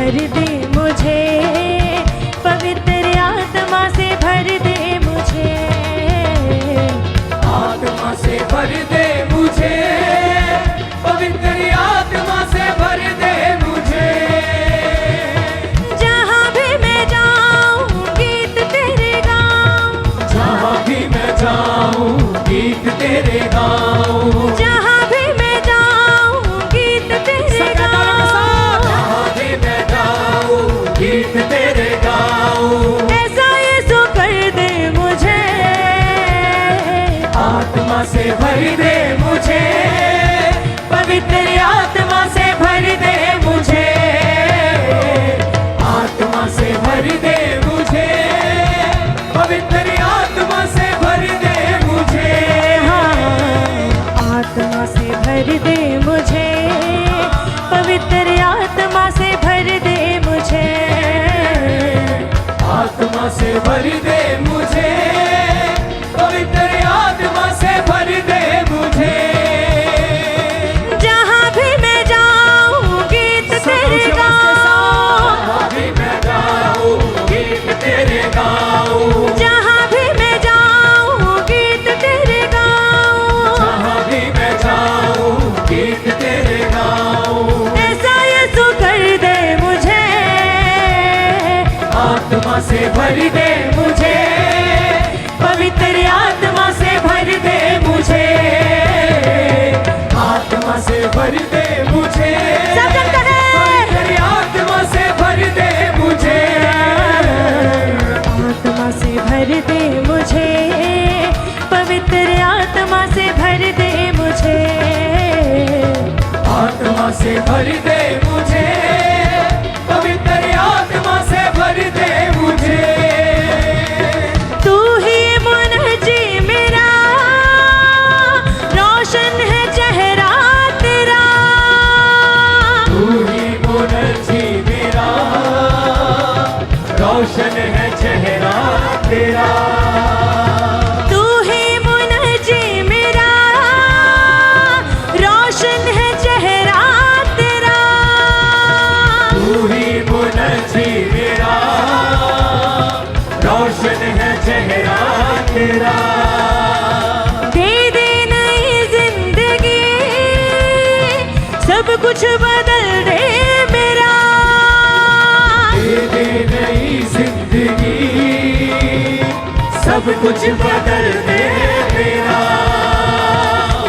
भर दे मुझे, पवित्र आत्मा से भर दे मुझे, आत्मा से भर दे मुझे, पवित्र आत्मा से भर दे मुझे। जहाँ भी मैं जाऊँ गीत तेरे गाऊँ, जहाँ भी मैं जाऊँ गीत तेरे गाऊँ, जहाँ भी मैं जाऊँ गीत तेरे गाऊँ, जहाँ भी मैं जाऊँ गीत तेरे गाऊँ। ऐसा यीशु कर दे मुझे, आत्मा से भर दे मुझे, पवित्र आत्मा से भर दे मुझे, आत्मा से भर दे मुझे, पवित्र आत्मा से भर दे मुझे। आत्मा से भर दे मुझे, पवित्र आत्मा से भर दे मुझे, आत्मा से भर दे मुझे, पवित्र आत्मा से भर दे मुझे। जहाँ भी मैं जाऊँ गीत तेरे गाऊँ, जहाँ भी मैं जाऊँ गीत तेरे गाऊँ, जहाँ भी मैं जाऊँ गीत तेरे गाऊँ, जहाँ भी मैं जाऊँ गीत तेरे गाऊँ। ऐसा यीशु कर दे मुझे, आत्मा से भर दे मुझे, पवित्र आत्मा से भर दे मुझे, आत्मा से भर दे मुझे, सब जन करें। पवित्र आत्मा से भर दे मुझे, आत्मा से भर दे मुझे, पवित्र आत्मा से भर दे मुझे, आत्मा से भर दे मुझे, पवित्र आत्मा से भर दे मुझे। तू ही मुनजी मेरा, रोशन है चेहरा तेरा, तू ही मुनजी मेरा, रोशन है चेहरा तेरा। तू ही मुनजी मेरा, रोशन है चेहरा तेरा, तू ही मुनजी मेरा, रोशन है चेहरा तेरा। दे दे नई जिंदगी, सब कुछ बदल दे मेरा, दे दे नई जिंदगी, सब कुछ बदल दे मेरा।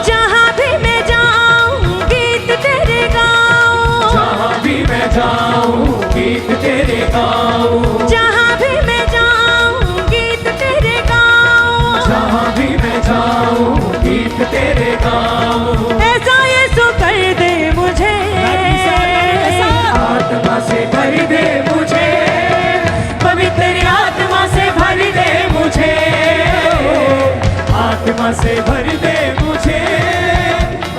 जहाँ भी मैं जाऊँ गीत तेरे गाऊँ, जहाँ भी मैं जाऊँ गीत तेरे गाऊँ, जहाँ भी मैं जाऊँ गीत तेरे गाऊँ, जहाँ भी मैं जाऊँ गीत तेरे गाऊँ। ऐसा यीशु कर दे मुझे, आत्मा से भर दे मुझे, पवित्र आत्मा से भर दे मुझे, आत्मा से भर दे मुझे,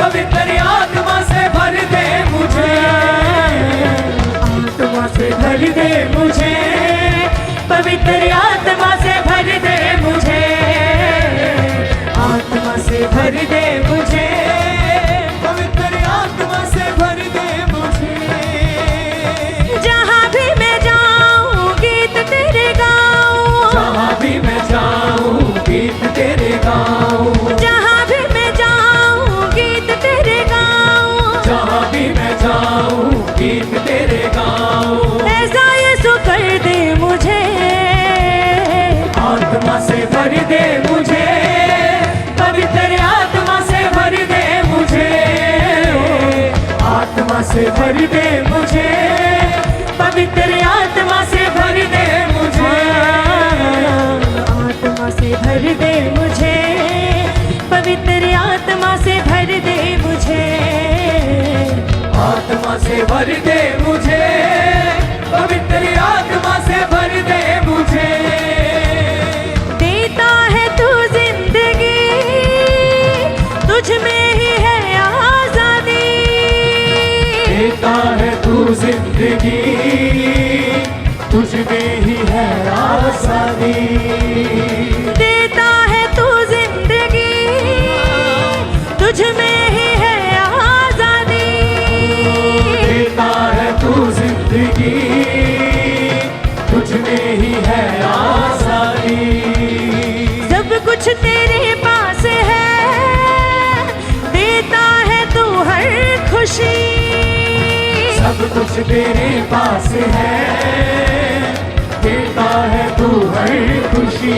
पवित्र आत्मा से भर दे मुझे, आत्मा से भर दे मुझे, पवित्र आत्मा से भर दे मुझे, आत्मा से भर दे मुझे, पवित्र आत्मा से भर दे मुझे। जहाँ भी मैं जाऊँ गीत तेरे गाऊँ, जहाँ भी मैं जाऊँ गीत तेरे गाऊँ, जहाँ भी मैं जाऊँ गीत तेरे गाऊँ, जहाँ भी मैं जाऊँ गीत तेरे गाऊँ। ऐसा यीशु कर दे मुझे, आत्मा से भर दे मुझे, पवित्र आत्मा से भर दे मुझे, आत्मा से भर दे मुझे, पवित्र आत्मा से भर दे मुझे, आत्मा से भर दे मुझे, पवित्र आत्मा से भर दे मुझे, आत्मा से भर दे मुझे, पवित्र आत्मा से भर दे मुझे। देता है तू जिंदगी, तुझ में ही है आजादी, देता है तू तेरे पास है, देता है तू हर खुशी।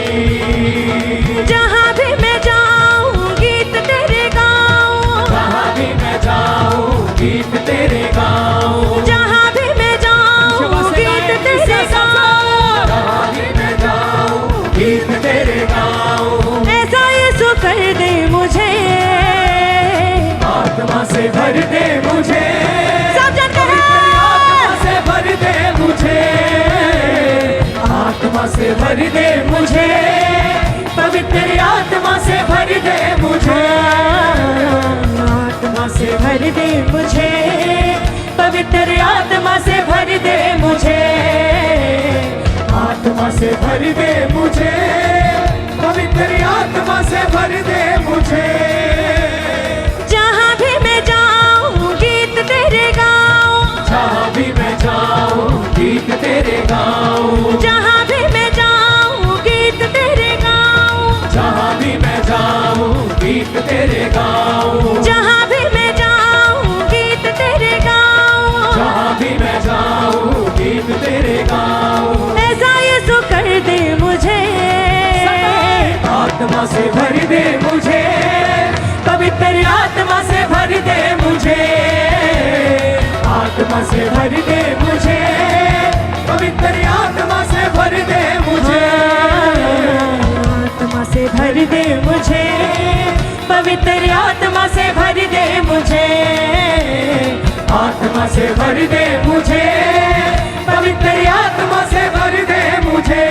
जहाँ भी मैं जाऊँ गीत तेरे गाऊँ, जहाँ भी मैं जाऊँ गीत तेरे गाऊँ, जहाँ भी मैं जाऊँ गीत तेरे गाऊँ, जहाँ भी मैं जाऊँ गीत तेरे गाऊँ। ऐसा यीशु कर दे मुझे, आत्मा से भर दे मुझे, सब जानते हैं। आत्मा से भर दे मुझे, आत्मा से भर दे मुझे, पवित्र आत्मा से भर दे मुझे, आत्मा से भर दे मुझे, पवित्र आत्मा से भर दे मुझे, आत्मा से भर दे मुझे, पवित्र आत्मा से भर दे मुझे। जहाँ भी मैं जाऊँ गीत तेरे गाऊँ, जहाँ भी मैं जाऊँ गीत तेरे गाऊँ, जहाँ भी मैं जाऊँ गीत तेरे गाऊँ, जहाँ भी मैं जाऊँ गीत तेरे गाऊँ, जहाँ भी मैं जाऊँ गीत तेरे गाऊँ, जहाँ भी मैं जाऊँ गीत तेरे गाऊँ। ऐसा यीशु कर दे मुझे, आत्मा से भर दे मुझे, पवित्र आत्मा से भर दे मुझे, आत्मा से भर दे मुझे, पवित्र आत्मा से भर दे मुझे, आत्मा से भर दे मुझे, पवित्र आत्मा से भर दे मुझे, आत्मा से भर दे मुझे, पवित्र आत्मा से भर दे मुझे।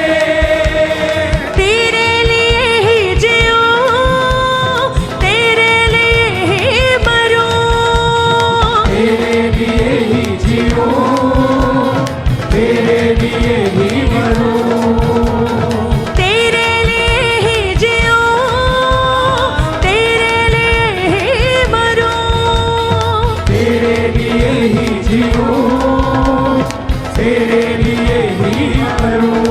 तेरे लिए ही जीऊं, तेरे लिए ही मरूं, तेरे लिए ही जीऊं, तेरे लिए ही मरूं, तेरे लिए ही जीऊं, तेरे लिए ही मरूं, तेरे लिए ही जीऊं, तेरे लिए ही मरूं।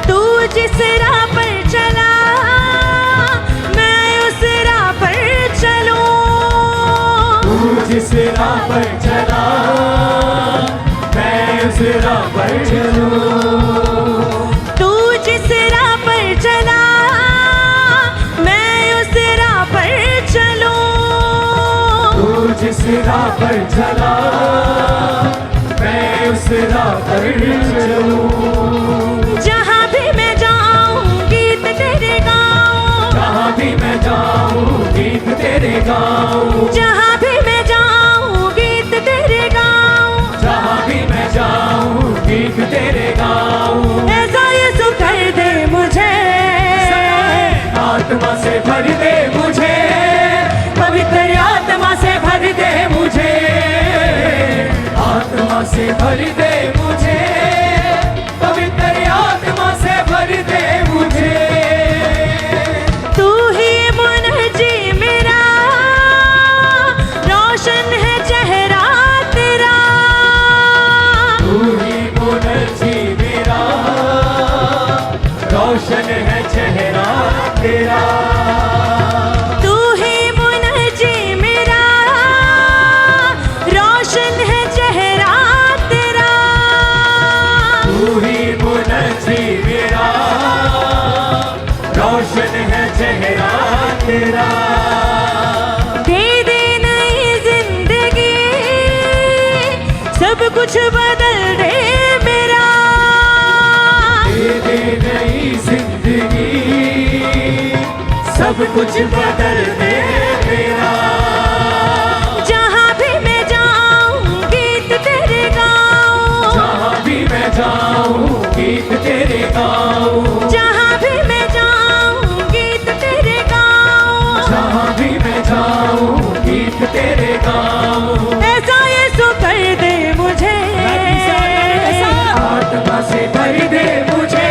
तू जिस राह पर चला मैं उस राह पर चलूं, तू जिस राह पर चला मैं उस राह पर चलूं, तू जिस राह पर चला मैं उस राह पर चलूं, तू जिस राह पर चला मैं उस राह पर चलूं। जहाँ भी मैं जाऊँ गीत तेरे गाऊँ, जहाँ भी मैं जाऊँ गीत तेरे गाऊँ, जहाँ भी मैं जाऊँ गीत तेरे गाऊँ, जहाँ भी मैं जाऊँ गीत तेरे गाऊँ। ऐसा यीशु कर दे मुझे, आत्मा से भर दे मुझे, पवित्र आत्मा से भर दे मुझे, आत्मा से भर दे मुझे, पवित्र आत्मा से भर दे मुझे। तू ही मुनजी मेरा, रोशन है चेहरा तेरा, तू ही मुनजी मेरा, रोशन है चेहरा तेरा, तू ही मुनजी मेरा, रोशन है चेहरा तेरा, तू ही मुनजी मेरा, रोशन है चेहरा तेरा। दे दे नई जिंदगी, सब कुछ बदल दे मेरा, दे दे नई जिंदगी, सब कुछ बदल दे मेरा। जहाँ भी मैं जाऊँ गीत तेरे गाऊँ, जहाँ भी मैं जाऊँ गीत तेरे गाऊँ, जहाँ भी मैं जाऊँ गीत तेरे गाऊँ, जहाँ भी मैं जाऊँ गीत तेरे गाऊँ। ऐसा यीशु कर दे मुझे, आत्मा से भर दे मुझे,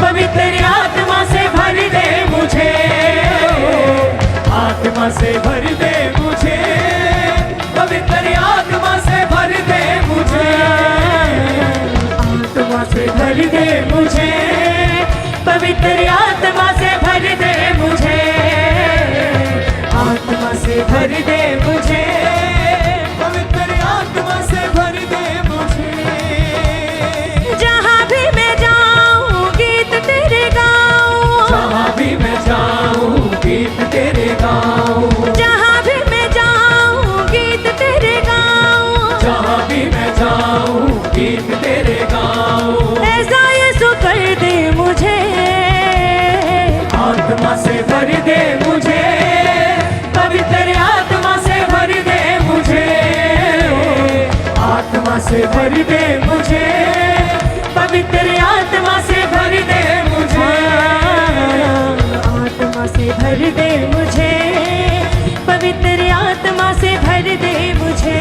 पवित्र आत्मा से भर दे मुझे, आत्मा से भर दे मुझे, पवित्र आत्मा से भर दे मुझे, आत्मा से भर दे मुझे, पवित्र आत्मा से भर दे मुझे, आत्मा से भर दे मुझे, पवित्र आत्मा से से भर दे मुझे, पवित्र आत्मा से भर दे मुझे, आत्मा से भर दे मुझे, पवित्र आत्मा से भर दे मुझे, आत्मा से भर दे मुझे, पवित्र आत्मा से भर दे मुझे,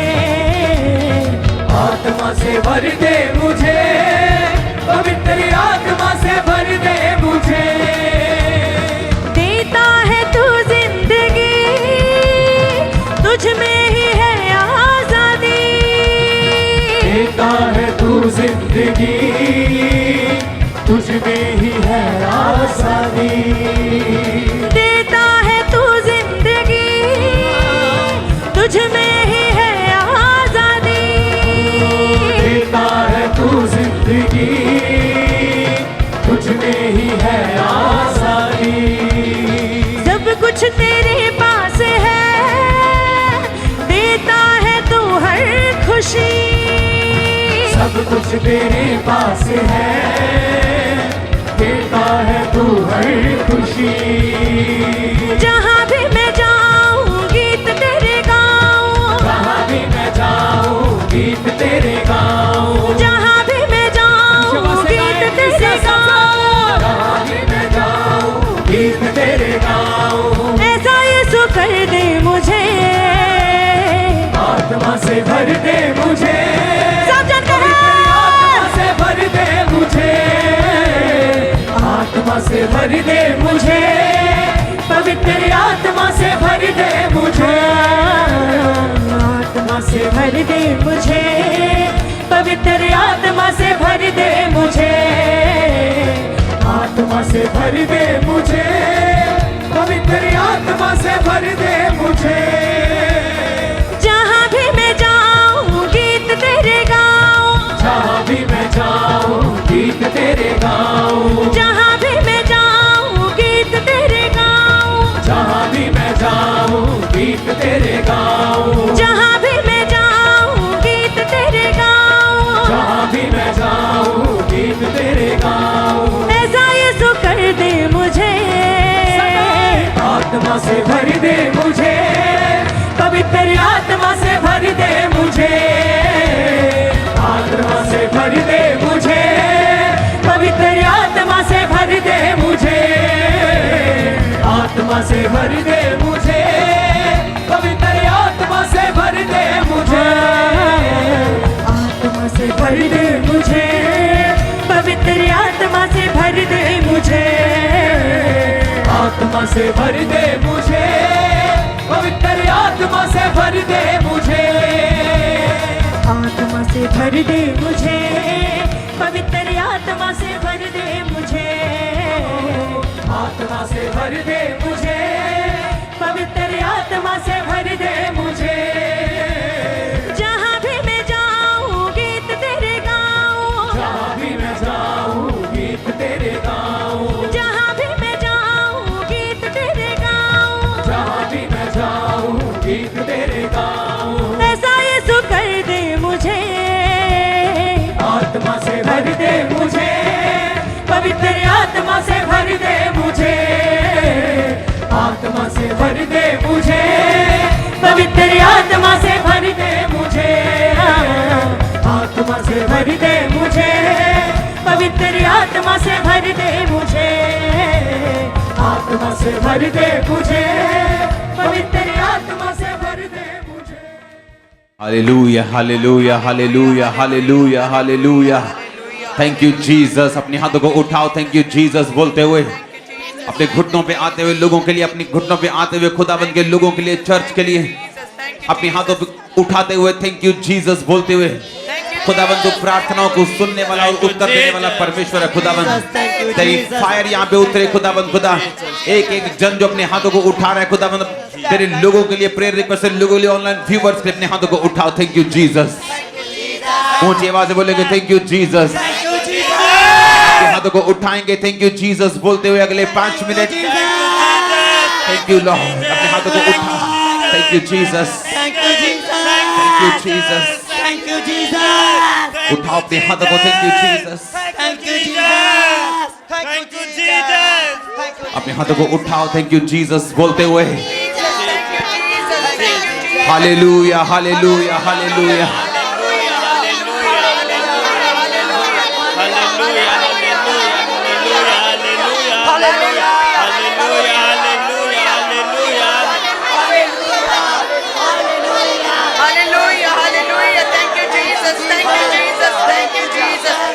आत्मा से भर दे मुझे, पवित्र आत्मा से भर दे मुझे। देता है तू जिंदगी, तुझ में ही है आजादी, देता है तू जिंदगी, तुझ में ही है आजादी, देता है तू जिंदगी, तुझ में ही है आजादी, देता है तू जिंदगी, तुझ में ही है आजादी। सब कुछ तेरे पास है, देता है तू हर खुशी, सब कुछ तेरे पास है, देता है तू हर खुशी। जहाँ भी मैं जाऊँ गीत तेरे गाऊँ, जहाँ भी मैं जाऊँ गीत तेरे गाऊँ, जहाँ भी मैं जाऊँ गीत तेरे गाऊँ, जहाँ भी मैं जाऊँ गीत तेरे गाऊँ। ऐसा यीशु कर दे मुझे, आत्मा से भर दे मुझे, सब जानते आत्मा हैं, से भर दे मुझे, आत्मा से भर दे मुझे, पवित्र आत्मा से भर दे मुझे, आत्मा से भर दे मुझे, पवित्र आत्मा से भर दे मुझे, आत्मा से भर दे मुझे, पवित्र आत्मा से भर दे मुझे। जहाँ भी मैं जाऊँ गीत तेरे गाऊँ, जहाँ भी मैं जाऊँ गीत तेरे गाऊँ, जहाँ भी मैं जाऊँ गीत तेरे गाऊँ, जहाँ भी मैं जाऊँ गीत तेरे गाऊँ, जहाँ भी मैं जाऊँ गीत तेरे गाऊँ, जहाँ भी मैं जाऊँ गीत तेरे गाऊँ। ऐसा यीशु कर दे मुझे, आत्मा से भर दे मुझे, पवित्र आत्मा से भर दे मुझे, आत्मा से भर दे मुझे, पवित्र आत्मा से भर दे मुझे, आत्मा से भर दे मुझे, पवित्र आत्मा से भर दे मुझे, आत्मा से भर दे मुझे, पवित्र आत्मा से भर दे मुझे, आत्मा से भर दे मुझे, पवित्र आत्मा से भर दे मुझे, आत्मा से भर दे मुझे, पवित्र आत्मा से भर दे मुझे, आत्मा से भर दे मुझे, पवित्र आत्मा से भर दे मुझे। जहाँ भी मैं जाऊँ गीत तेरे गाऊँ, जहाँ भी मैं जाऊँ गीत तेरे गाऊँ, जहाँ भी मैं जाऊँ गीत तेरे गाऊँ, जहाँ भी मैं जाऊँ गीत तेरे गाऊँ। ऐसा यीशु कर दे मुझे, आत्मा से भर दे मुझे, पवित्र आत्मा से भर दे मुझे, आत्मा से भर दे मुझे, पवित्र आत्मा से भर दे मुझे, आत्मा से भर दे मुझे, पवित्र आत्मा से भर दे मुझे, आत्मा से भर दे मुझे, पवित्र आत्मा से भर दे मुझे। Hallelujah hallelujah hallelujah hallelujah hallelujah. Thank you Jesus. अपने हाथों को उठाओ, थैंक यू जीसस बोलते हुए, अपने घुटनों पे आते हुए लोगों के लिए, अपनी घुटनों पे आते हुए खुदाबंद के लोगों के लिए, चर्च के लिए अपने हाथों पे उठाते हुए थैंक यू जीसस बोलते हुए, खुदाबंद तो प्रार्थनाओं को सुनने वाला और उत्तर देने वाला परमेश्वर है। खुदाबंद तेरी फायर यहाँ पे उतरे खुदाबंद, खुदा एक एक जन जो अपने हाथों को उठा रहा है खुदाबंद, तेरे लोगों के लिए, प्रेयर रिक्वेस्ट लोगों के लिए, ऑनलाइन व्यूअर्स के लिए अपने हाथों को उठाओ। Thank you Jesus. ऊंची आवाज से बोलेंगे थैंक यू जीसस। अपने हाथों को उठाएंगे थैंक यू जीसस बोलते हुए अगले 5 मिनट। Thank you Lord. अपने हाथों को उठा, thank you Jesus, thank you Jesus, Thank you, Jesus. उठाओ अपने हाथों को, thank you Jesus. Thank you, Jesus. Thank you, Jesus. अपने हाथों को उठाओ, थैंक यू जीसस बोलते हुए। Hallelujah hallelujah hallelujah.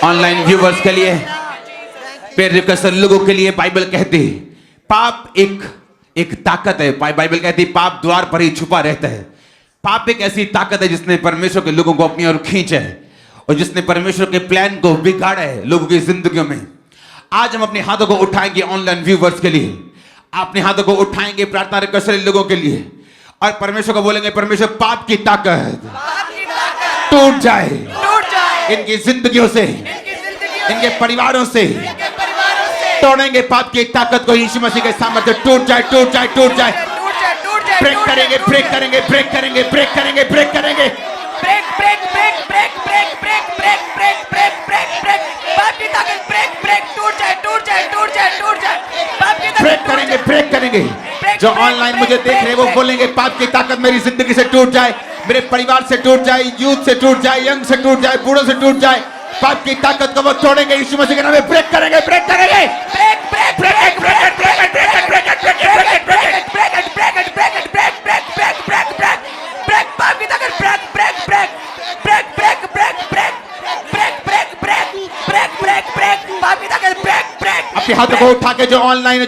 Online viewers के लिए, प्रेयर रिक्वेस्ट लोगों के लिए बाइबल कहती है पाप एक ताकत है। बाइबल कहती है पाप द्वार पर ही छुपा रहता है। पाप एक ऐसी ताकत है जिसने परमेश्वर के लोगों को अपनी ओर खींचा है और जिसने परमेश्वर के प्लान को बिगाड़ा है लोगों की जिंदगियों में। आज हम अपने हाथों को उठाएंगे ऑनलाइन व्यूवर्स के लिए, अपने हाथों को उठाएंगे प्रार्थना रिक्वेस्ट लोगों के लिए और परमेश्वर को बोलेंगे परमेश्वर पाप की ताकत टूट जाए इनकी जिंदगियों से, इनके परिवारों से। तोड़ेंगे पाप की ताकत को यीशु मसीह के सामर्थ्य। टूट जाए टूट जाए टूट जाए। ब्रेक करेंगे ब्रेक करेंगे ब्रेक करेंगे ब्रेक करेंगे ब्रेक करेंगे break break break break break break break break break break break पाप की ताकत ब्रेक ब्रेक टूट जाए टूट जाए टूट जाए टूट जाए पाप की ताकत ब्रेक करेंगे ब्रेक करेंगे। जो ऑनलाइन मुझे देख रहे हैं वो बोलेंगे पाप की ताकत मेरी जिंदगी से टूट जाए, मेरे परिवार से टूट जाए, यूथ से टूट जाए, यंग से टूट जाए, बूढ़ों से टूट जाए। पाप की ताकत को वो तोड़ेंगे यीशु मसीह के नाम में। ब्रेक करेंगे ब्रेक करेंगे break break break break break break break break break break break break break break break break break break break पाप की ताकत break break break break break break break break break break break break break पाप की ताकत break break. अपने हाथों को उठा के जो ऑनलाइन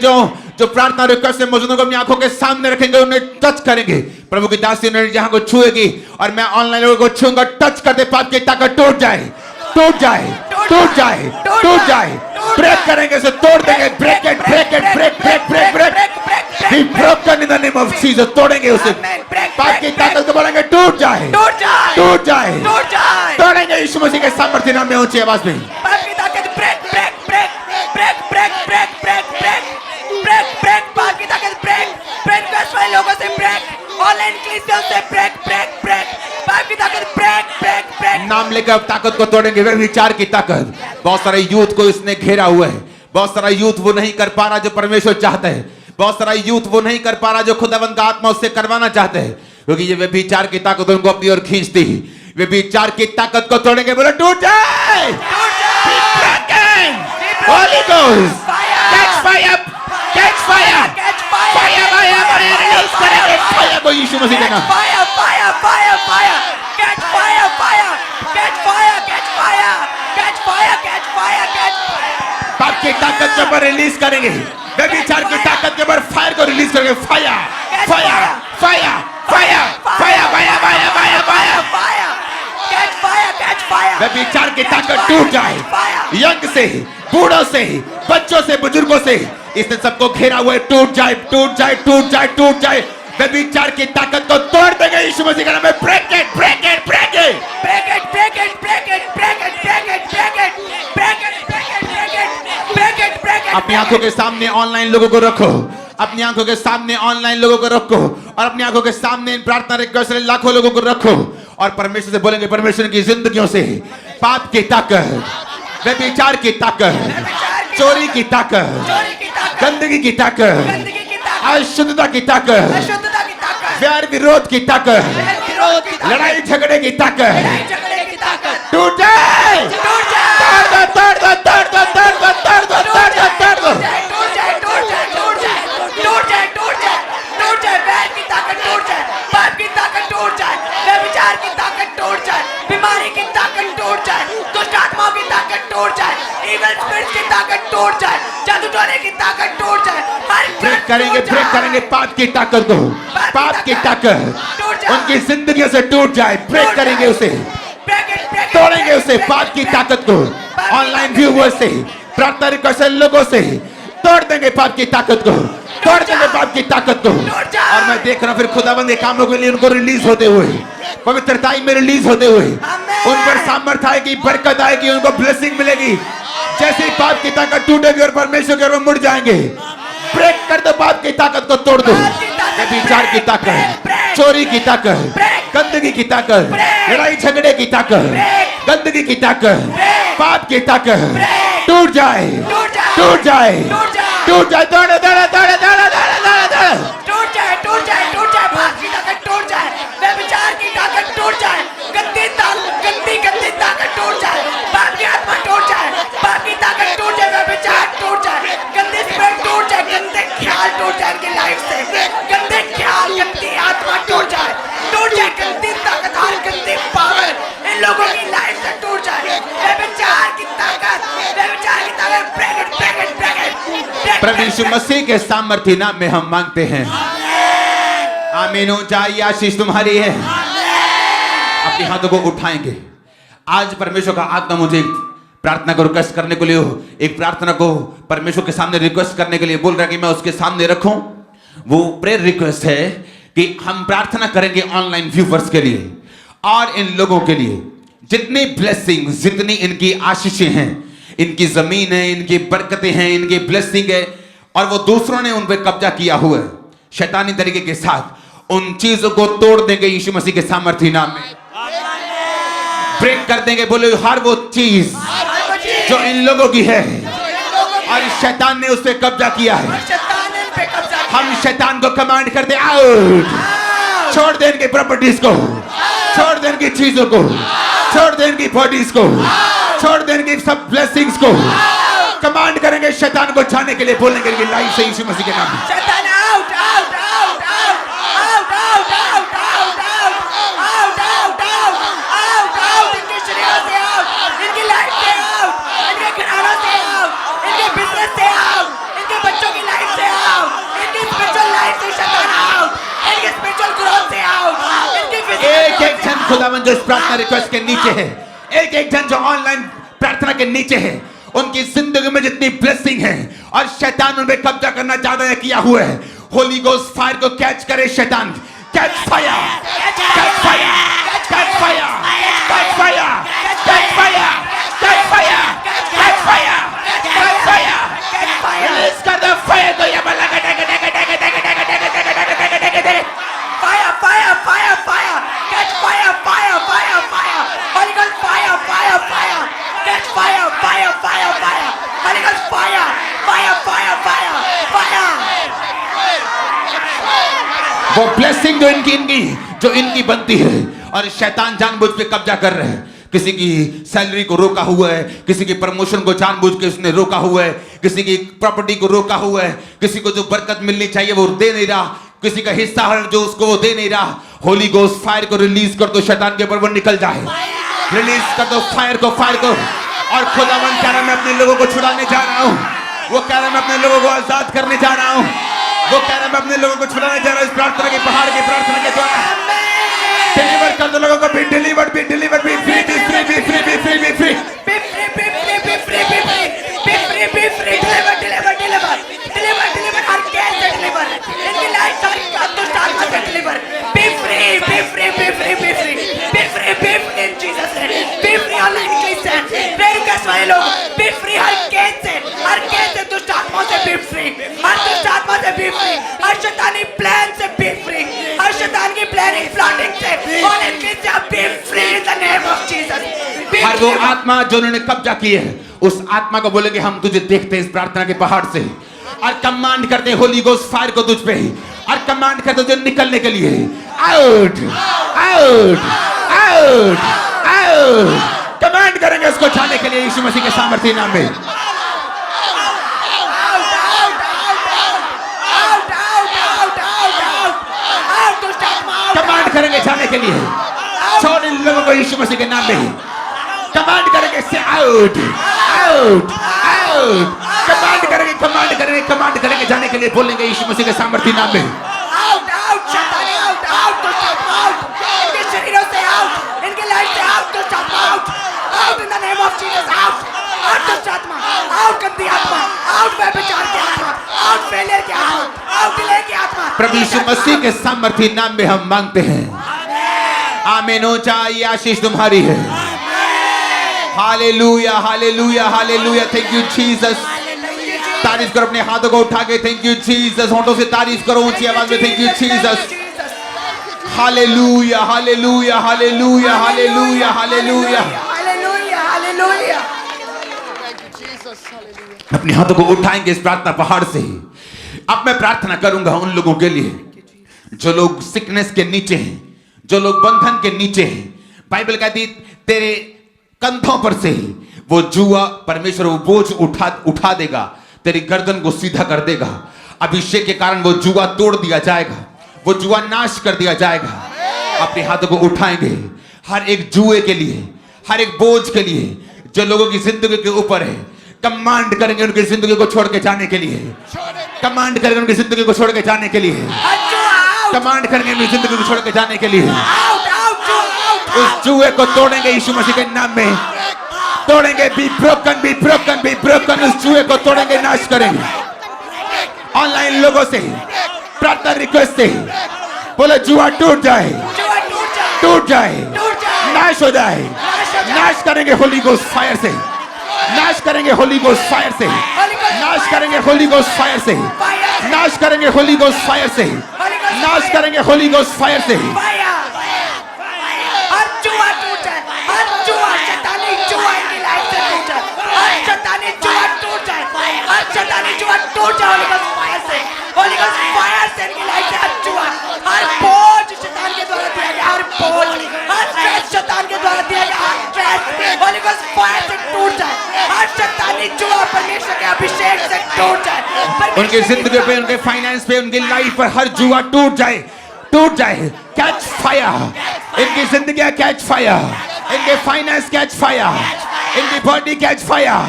जो प्रार्थना रिक्वेस्ट से मौजूद अपनी आंखों के सामने रखेंगे, उन्हें टच करेंगे। प्रभु की दासी उन्हें जहां को छुएगी और मैं ऑनलाइन लोगों को छूंगा, टच करते पाप की ताकत टूट जाए टूट जाए टूट जाए टूट जाए। ब्रेक करेंगे उसे तोड़ देंगे। Break it break it break break break break be broken in the name of Jesus. तोड़ेंगे उसे, पाप की ताकत को बोलेंगे टूट जाए टूट जाए टूट जाए टूट जाए। तोड़ेंगे यीशु मसीह के सामर्थ्य नाम में ऊंची आवाज में। पाप की ताकत break break break break break break break break break break पाप की ताकत ब्रेक ब्रेक वेस्ट वाले लोगों से ब्रेक, ऑनलाइन क्रिश्चियन से ब्रेक ब्रेक ब्रेक पाप की ताकत ब्रेक ब्रेक ब्रेक। नाम लेकर ताकत को तोड़ेंगे। वे विचार की ताकत, बहुत सारे यूथ को इसने घेरा हुआ है। बहुत सारा यूथ वो नहीं कर पा रहा जो परमेश्वर चाहता है। बहुत सारा यूथ वो नहीं कर पा रहा जो खुदावंद का आत्मा उससे करवाना चाहते हैं, क्योंकि ये वे विचार की ताकत उनको अपनी ओर खींचती है। वे विचार की ताकत को तोड़ेंगे। बोले टूट जाए Holy Ghost, catch fire, catch fire, fire, fire, fire, release करेंगे fire को यीशु मसीह के नाम। Fire, fire, fire, fire, catch fire, fire, catch fire, catch fire, catch fire, catch fire, catch fire। पाप की ताकत के ऊपर रिलीज करेंगे। वे विचार की ताकत के ऊपर फायर को रिलीज करेंगे। Fire, fire, fire, fire, fire, fire, fire, fire, fire, fire, catch fire, catch fire। वे विचार की ताकत टूट जाए। यंग से, बूढ़ों से, बच्चों से, बुजुर्गों से, इसने सबको घेरा हुआ है। टूट जाए टूट जाए टूट जाए टूट जाए। वे विचार की ताकत को तोड़ देंगे यीशु मसीह के नाम में। Break it break it break it Break it, break it, break it, break it, break it, break it, break it, break it, break it, break it, break it। अपनी आंखों के सामने ऑनलाइन लोगों को रखो। अपनी आंखों के सामने ऑनलाइन लोगों को रखो और अपनी आंखों के सामने इन प्रार्थना रिक्वेस्ट वाले लाखों लोगों को रखो और परमेश्वर से बोलेंगे परमेश्वर की जिंदगियों से पाप की ताकत, व्यभिचार की ताकत, चोरी की ताकत, गंदगी की ताकत, अशुद्धता की ताकत, अशुद्धता की ताकत, प्यार विरोध की ताकत, विरोध की ताकत, लड़ाई झगड़े की ताकत झगड़े की ताकत टूट जाए। टूट जाए, तोड़ दो तोड़ दो तोड़ दो तोड़ दो तोड़ दो तोड़ दो तोड़ दो। टूट जाए, टूट जाए, टूट जाए, टूट जाए, टूट जाए, टूट जाए, बैर की ताकत टूट जाए, पाप की ताकत टूट जाए, व्यभिचार की ताकत टूट जाए, बीमारी की ताकत टूट जाए, दुष्ट आत्माओं की ताकत टूट जाए, इविल स्पिरिट्स की ताकत टूट जाए, जादू टोने की ताकत टूट जाए। ब्रेक करेंगे पाप की ताकत को, पाप की ताकत उनकी जिंदगियों से टूट जाए। ब्रेक करेंगे उसे, तोड़ेंगे उसे, पाप की ताकत को ऑनलाइन व्यूअर्स से, प्रार्थना रिक्वेस्ट लोगों से तोड़ देंगे पाप की ताकत को, तोड़ देंगे पाप की ताकत को। और मैं देख रहा हूं फिर खुदाबंद के कामों के लिए उनको रिलीज होते हुए, पवित्रताई में रिलीज होते हुए, उन पर सामर्थ आएगी, बरकत आएगी, उनको ब्लेसिंग मिलेगी। जैसे ही पाप की ताकत टूटेगी और परमेश्वर के ओर मुड़ जाएंगे। ब्रेक कर दो पाप की ताकत को, तोड़ दो व्यभिचार की ताकत, चोरी की ताकत, गंदगी की ताकत, लड़ाई झगड़े की ताकत, गंदगी की ताकत, पाप की ताकत टूट जाए, टूट जाए, टूट जाए, दौड़े दौड़े दौड़े दौड़े दौड़े दौड़े दौड़े। टूट जाए टूट जाए टूट जाए, भाग की ताकत टूट जाए, व्यभिचार की ताकत टूट जाए, गंदी गंदी ताकत टूट जाए, पाप की आत्मा टूट जाए, पाप की ताकत टूट जाए, व्यभिचार टूट जाए, गंदे स्पिरिट टूट जाए, गंदे ख्याल टूट जाए इनकी लाइफ से, गंदे ख्याल गंदी आत्मा टूट जाए, गंदी ताकत और गंदी पावर इन लोगों की लाइफ से टूट जाए, व्यभिचार की ताकत ब्रेक। प्रभु यीशु मसीह के सामर्थ्य नाम में हम मांगते हैं, आमीन हो जाए। आशीष तुम्हारी है। अपने हाथों को उठाएंगे। आज परमेश्वर का आत्मा मुझे प्रार्थना को रिक्वेस्ट करने के लिए, एक प्रार्थना को परमेश्वर के सामने रिक्वेस्ट करने के लिए बोल रहा है कि मैं उसके सामने रखूं। वो प्रेयर रिक्वेस्ट है कि हम प्रार्थना करेंगे ऑनलाइन व्यूवर्स के लिए और इन लोगों के लिए, जितनी ब्लेसिंग, जितनी इनकी आशीषें हैं, इनकी जमीन है, इनकी बरकतें हैं, इनकी ब्लेसिंग है, और वो दूसरों ने उन पर कब्जा किया हुआ है शैतानी तरीके के साथ, उन चीजों को तोड़ देंगे यीशु मसीह के सामर्थ्य नाम में, ब्रेक कर देंगे। बोले हर वो चीज जो इन लोगों की है और शैतान ने उस पर कब्जा किया है, हम शैतान को कमांड करते आउट। छोड़ दे इनकी प्रॉपर्टीज को, छोड़ दे इनकी चीजों को, छोड़ दे इनकी बॉडीज को, छोड़ दे इनकी सब ब्लेसिंग्स को। कमांड करेंगे शैतान को जाने के लिए, बोलेंगे इनकी लाइफ से यीशु मसीह के नाम में। शैतान out out out out out out out out out out out, इनके शरीरों से आउट, इनकी लाइफ से आउट, इनके घरानों से आउट, इनके बिजनेस से आउट, इनके बच्चों की लाइफ से आउट, इनकी स्पिरिचुअल लाइफ से शैतान आउट, इनके स्पिरिचुअल ग्रोथ से आउट, इनकी एक एक जन खुदावंद जो इस प्रार्थना रिक्वेस्ट के नीचे है, एक एक जन जो ऑनलाइन प्रार्थना के नीचे है, उनकी जिंदगी में जितनी ब्लेसिंग है और शैतान उन पे कब्जा करना चाहता है, किया हुआ है, होली गोस्ट फायर को कैच करे शैतान। Catch fire, catch fire, catch fire, catch fire, catch fire, catch fire, catch fire, catch fire, release कर दो फायर को। ये बला का टक टक टक टक टक टक टक टक, fire fire fire fire, catch fire fire fire fire, Holi ghost fire fire fire, catch fire fire fire fire, Holi ghost fire fire fire fire fire. वो ब्लेसिंग जो इनकी बनती है और शैतान जानबूझ के कब्जा कर रहे हैं। किसी की सैलरी को रोका हुआ है, किसी की प्रमोशन को जानबूझ के उसने रोका हुआ है, किसी की प्रॉपर्टी को रोका हुआ है, किसी को जो बरकत मिलनी चाहिए वो दे नहीं रहा, किसी का हिस्सा है जो उसको वो दे नहीं रहा। होली गोस्ट फायर को रिलीज कर दो, शैतान के ऊपर वो निकल जाए। रिलीज कर दो फायर को, फायर को। और खुदावंद कह रहा मैं अपने लोगों को छुड़ाने जा रहा हूँ, वो कह रहा मैं अपने लोगों को आजाद करने जा रहा हूँ, वो कह रहा मैं अपने लोगों को छुड़ाने जा रहा हूँ। इस प्रार्थना के पहाड़ की प्रार्थना के द्वारा डिलीवर कर दो लोगों को, be delivered, be delivered, B free, B free, B free, B free, B free, B free, B free, B free, B free, B free, B free, deliver, deliver, deliver, deliver, deliver, her case से deliver, इनकी life का दुष्ट आत्मा से deliver, B free, B free, B free, B free, B free, B free इन Jesus name, B free online Christian, prayer request वाले लोग, B free हर case से दुष्ट आत्मा से बी फ्री, हर दुष्ट आत्मा से बी फ्री, हर शैतानी प्लान से बी फ्री, हर शैतान की प्लानिंग प्लॉटिंग से online Christian be free in the name of Jesus. हर वो आत्मा जो उन्होंने कब्जा की है, उस आत्मा को बोलेंगे हम तुझे देखते हैं इस प्रार्थना के पहाड़ से, और कमांड करते हैं होली गोस्ट फायर को तुझ पे, और कमांड करते हैं तुझे निकलने के लिए। Out, out, out, out. Command करेंगे उसको जाने के लिए यीशु मसीह के सामर्थ्य नाम में। कमांड करेंगे जाने के लिए, छोड़ इन लोगों को यीशु मसीह के नाम में। कमांड करेंगे से आउट, आउट, आउट। कमांड करेंगे, कमांड करेंगे, कमांड करेंगे जाने के लिए, बोलेंगे यीशु मसीह के सामर्थ्य नाम में। आउट, आउट, शैतान आउट, आउट, आउट, इनके शरीरों से आउट, इनके लाइफ से out, out, out in the name of Jesus, out, out दुष्ट आत्मा, आउट गंदी आत्मा, आउट व्यभिचार की आत्मा, आउट फेलियर की आत्मा, आउट डिले की आत्मा। प्रभु यीशु मसीह के सामर्थ्य नाम में हम मांगते हैं, आमीन हो जाए। ये आशीष तुम्हारी है। Hallelujah, hallelujah, hallelujah. Thank you Jesus. तारीफ करो अपने हाथों को उठा के, थैंक यू जीसस। होठों से तारीफ करो ऊंची आवाज में, thank you Jesus. Hallelujah, hallelujah, hallelujah, hallelujah, hallelujah, hallelujah, hallelujah. अपने हाथों को उठाएंगे इस प्रार्थना पहाड़ से। अब मैं प्रार्थना करूंगा उन लोगों के लिए जो लोग सिकनेस के नीचे हैं, जो लोग बंधन के नीचे हैं। बाइबल कहती तेरे कंधों पर से वो जुआ परमेश्वर वो बोझ उठा देगा, तेरी गर्दन को सीधा कर देगा। अभिषेक के कारण वो जुआ तोड़ दिया जाएगा, वो जुआ नाश कर दिया जाएगा। अपने हाथों को उठाएंगे हर एक जुए के लिए, हर एक बोझ के लिए जो लोगों की जिंदगी के ऊपर है। कमांड करेंगे उनकी जिंदगी को छोड़ के जाने के लिए, कमांड करेंगे उनकी जिंदगी को छोड़ के जाने के लिए, कमांड करेंगे उनकी जिंदगी को छोड़ के जाने के लिए। उस जुए को तोड़ेंगे यीशु मसीह के नाम में, तोड़ेंगे। Be broken, be broken, be broken. उस जुए को तोड़ेंगे, नाश करेंगे। ऑनलाइन लोगों से प्रार्थना रिक्वेस्ट से बोले जुआ टूट जाए, टूट जाए, नाश हो जाए। नाश करेंगे होली गोस्ट फायर से, नाश करेंगे होली गोस्ट फायर से, नाश करेंगे होली गोस्ट फायर से, नाश करेंगे होली गोस्ट फायर से, नाश करेंगे होली गोस्ट फायर से। हर जुआ टूट जाए, हर जुआ शैतानी जुआ इनकी लाइफ से टूट जाए, हर शैतानी जुआ टूट जाए, हर शैतानी जुआ टूट जाए होली गोस्ट फायर से, होली गोस्ट फायर से इनकी लाइफ से हर जुआ, हर बोझ शैतान के द्वारा दिया गया, हर बोझ, हर स्ट्रेस शैतान के द्वारा दिया गया, हर स्ट्रेस होली गोस्ट फायर से टूट जाए, हर शैतानी जुआ परमेश्वर के अभिषेक से टूट जाए। उनकी जिंदगी पे, उनके फाइनेंस पे, उनकी लाइफ पर हर जुआ टूट जाए, टूट जाए। कैच फायर, इनकी जिंदगी कैच फायर, इनके फाइनेंस कैच फायर, इनकी बॉडी कैच फायर।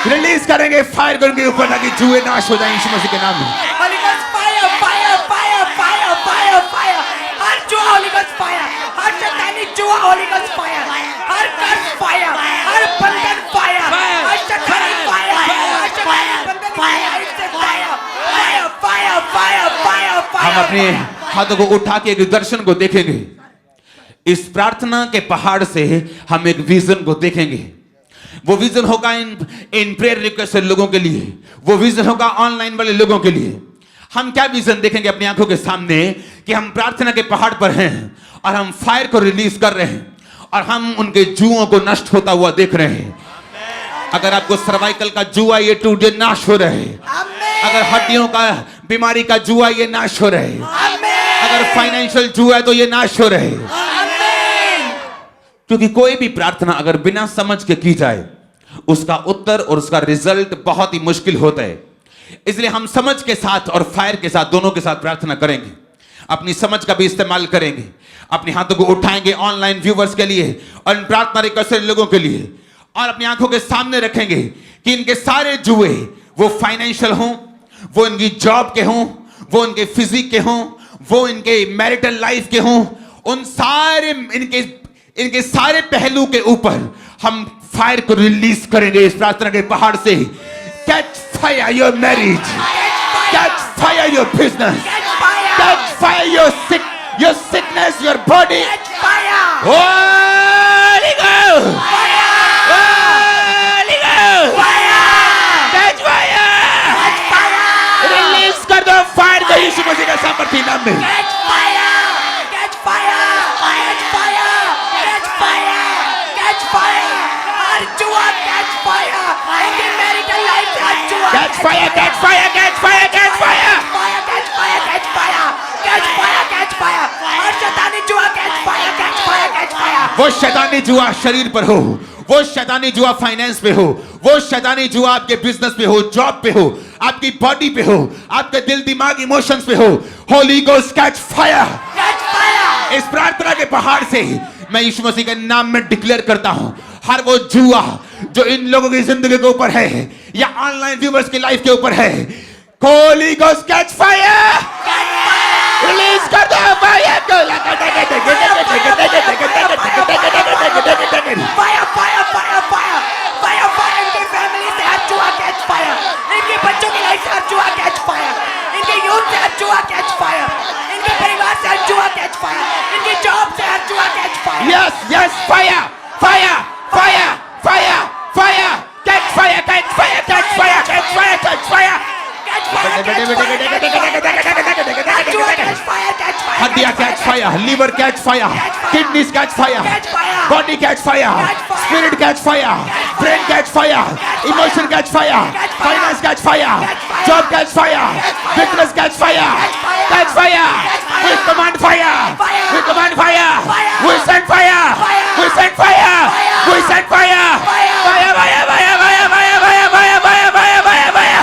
रिलीज करेंगे फायर को उनके ऊपर ताकि जुए नाश हो जाए यीशु मसीह के नाम में। Holy ghost fire, fire, fire, fire, fire, fire. हर जुआ होली गोस्ट फायर, हर शैतानी जुआ होली गोस्ट फायर, हर कर्ज फायर, हर बंधन फायर, हर शैतानी फायर, हर शैतानी बंधन फायर से fire, fire, fire, fire, fire, fire. हम अपने हाथों को उठा के एक दर्शन को देखेंगे। इस प्रार्थना के पहाड़ से हम एक विजन को देखेंगे। वो विजन होगा इन प्रेयर रिक्वेस्ट लोगों के लिए, वो विजन होगा ऑनलाइन वाले लोगों के लिए। हम क्या विजन देखेंगे अपनी आंखों के सामने कि हम प्रार्थना के पहाड़ पर हैं और हम फायर को रिलीज कर रहे हैं और हम उनके जुओं को नष्ट होता हुआ देख रहे हैं। अगर आपको सर्वाइकल का जुआ ये टूट ये नाश हो रहे हैं, अगर हड्डियों का बीमारी का जुआ ये नाश हो रहे हैं, अगर फाइनेंशियल जुआ है तो ये नाश हो रहे हैं। क्योंकि कोई भी प्रार्थना अगर बिना समझ के की जाए उसका उत्तर और उसका रिजल्ट बहुत ही मुश्किल होता है। इसलिए हम समझ के साथ और फायर के साथ, दोनों के साथ प्रार्थना करेंगे। अपनी समझ का भी इस्तेमाल करेंगे, अपने हाथों को उठाएंगे ऑनलाइन व्यूवर्स के लिए और प्रार्थना रिक्वेस्ट लोगों के लिए, और अपनी आंखों के सामने रखेंगे कि इनके सारे जुए, वो फाइनेंशियल हों, वो इनकी जॉब के हों, वो इनके फिजिक के हों, वो इनके मैरिटल लाइफ के हों, उन सारे इनके सारे पहलू के ऊपर हम फायर को रिलीज करेंगे इस प्रार्थना के पहाड़ से। Catch fire your marriage, catch fire your business, catch fire your sickness, your body. Holi ghost, Holi ghost, catch fire, release कर दो फायर को यीशु मसीह के सामर्थी नाम में। Catch fire, catch fire, catch fire, catch fire. Catch fire, catch fire, catch fire, catch fire. हर शैतानी जुआ catch fire, catch fire, catch fire. वो शैतानी जुआ शरीर पर हो, वो शैतानी जुआ फाइनेंस पे हो, वो शैतानी जुआ आपके बिजनेस पे हो, जॉब पे हो, आपकी बॉडी पे हो, आपके दिल दिमाग इमोशंस पे हो। Holi ghost catch fire, Catch fire. इस प्रार्थना के पहाड़ से मैं यीशु मसीह के नाम में डिक्लेयर करता हूं, हर वो जुआ जो इन लोगों की जिंदगी के ऊपर है या ऑनलाइन व्यूअर्स की लाइफ के ऊपर है, Holi ghost catch fire, release कर दो फायर को। Fire, fire, fire, fire, fire, fire. इनकी फैमिली से हर जुआ catch fire. इनके बच्चों की लाइफ से हर जुआ catch fire. इनके यूथ से हर जुआ catch fire. इनके परिवार से हर जुआ catch fire. इनकी जॉब से हर जुआ catch fire. Yes, yes, fire, fire, fire, fire, fire, catch fire, catch fire, catch fire, catch fire, catch fire. Catch fire, catch fire, catch fire. हर जुआ catch fire, catch fire. हड्डियां catch fire, liver catch fire, kidneys catch fire, Catch fire. Body catch fire, Catch fire. Spirit catch fire, brain catch fire, emotion catch fire, finance catch fire, job catch fire, business catch fire, catch fire. We command fire, we command fire, we send fire, we send fire, we send fire, fire, fire, fire, fire, fire, fire, fire, fire, fire, fire, fire, fire.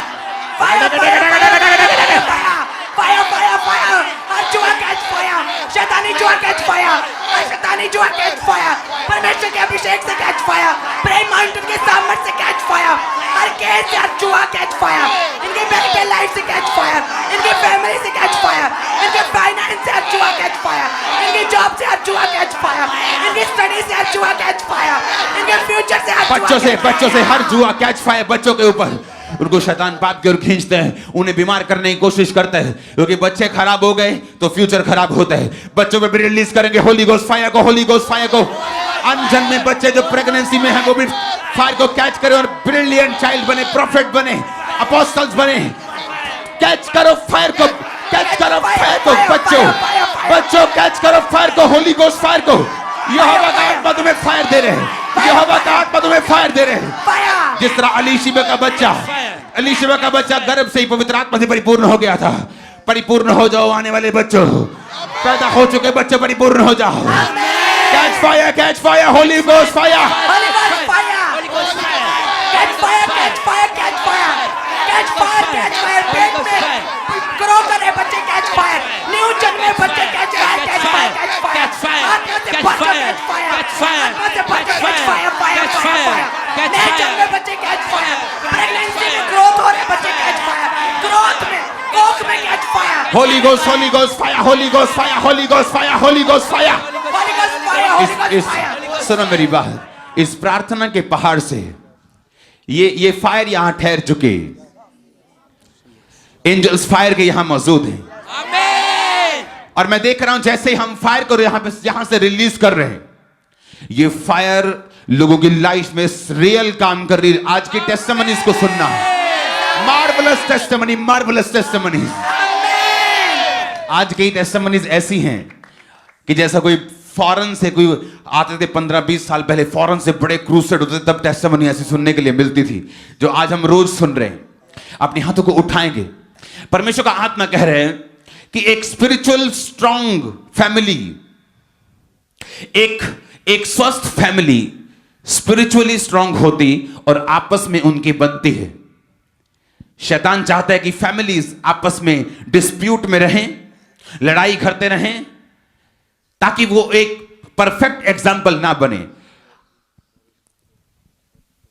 Fire, fire, fire! हर जुआ catch fire! शैतानी जुआ catch fire! हर शैतानी जुआ catch fire! परमेश्वर के अभिषेक से catch fire! प्रेम mountain के सामने से catch fire! हर केस से हर जुआ catch fire! इनके मेडिकल लाइफ से catch fire! इनके फैमिली से catch fire! इनके फाइनेंस से हर जुआ catch fire! इनकी जॉब से हर जुआ catch fire! इनकी स्टडी से हर जुआ catch fire! इनके फ्यूचर से हर जुआ बच्चों से हर जुआ कैच फायर बच्चों के ऊपर। उनको शैतान पाप की ओर खींचते हैं, उन्हें बीमार करने की कोशिश करते हैं, क्योंकि बच्चे खराब हो गए तो फ्यूचर खराब होता है। बच्चों पे भी रिलीज करेंगे होली गोस्ट फायर को, होली गोस्ट फायर को। अनजन्मे बच्चे जो प्रेगनेंसी में हैं वो भी फायर को कैच करें और ब्रिलियंट चाइल्ड बने, प्रॉफिट बने, अपोस्टल्स बने। कैच करो फायर को, कैच करो फायर को। बच्चों कैच करो फायर को, होली गोस्ट फायर को। यहोवा का आत्मा तुम्हें फायर दे रहे हैं, यहोवा का आत्मा तुम्हें फायर दे रहे हैं। जिस तरह अलीशिबा का बच्चा गर्भ से ही पवित्र आत्मा से परिपूर्ण हो गया था। परिपूर्ण हो जाओ आने वाले बच्चों, पैदा हो चुके बच्चों परिपूर्ण हो जाओ। Catch fire, Holi ghost fire, grow करे बच्चे catch fire, न्यू जन्मे बच्चे catch fire, catch fire, catch fire, catch fire, catch fire, catch fire, नए जन्मे बच्चे catch fire, प्रेगनेंसी में ग्रोथ हो रहे बच्चे catch fire, ग्रोथ में कोख में catch fire, Holi ghost fire, Holi ghost fire, Holi ghost fire, Holi ghost fire. Holy Ghost fire, Holy Ghost fire। सुनो मेरी बात, इस प्रार्थना के पहाड़ से ये फायर यहां ठहर चुके। एंजल्स फायर के यहां मौजूद हैं। और मैं देख रहा हूं जैसे ही हम फायर को यहां से रिलीज कर रहे हैं, ये फायर लोगों की लाइफ में रियल काम कर रही है। आज की टेस्टिमनीज को सुनना, मार्वलस टेस्टिमनी, मार्वलस टेस्टिमनीज। आज की टेस्टिमनीज ऐसी हैं कि जैसा कोई फॉरेन से कोई आते थे 15-20 साल पहले, फॉरेन से बड़े क्रूसेड होते थे, तब टेस्टिमनी ऐसी सुनने के लिए मिलती थी, जो आज हम रोज सुन रहे हैं। अपने हाथों को उठाएंगे। परमेश्वर का आत्मा कह रहे हैं कि एक स्पिरिचुअल स्ट्रॉन्ग फैमिली, एक स्वस्थ फैमिली स्पिरिचुअली स्ट्रॉन्ग होती और आपस में उनकी बनती है। शैतान चाहता है कि फैमिलीज आपस में डिस्प्यूट में रहें, लड़ाई करते रहें, ताकि वो एक परफेक्ट एग्जाम्पल ना बने।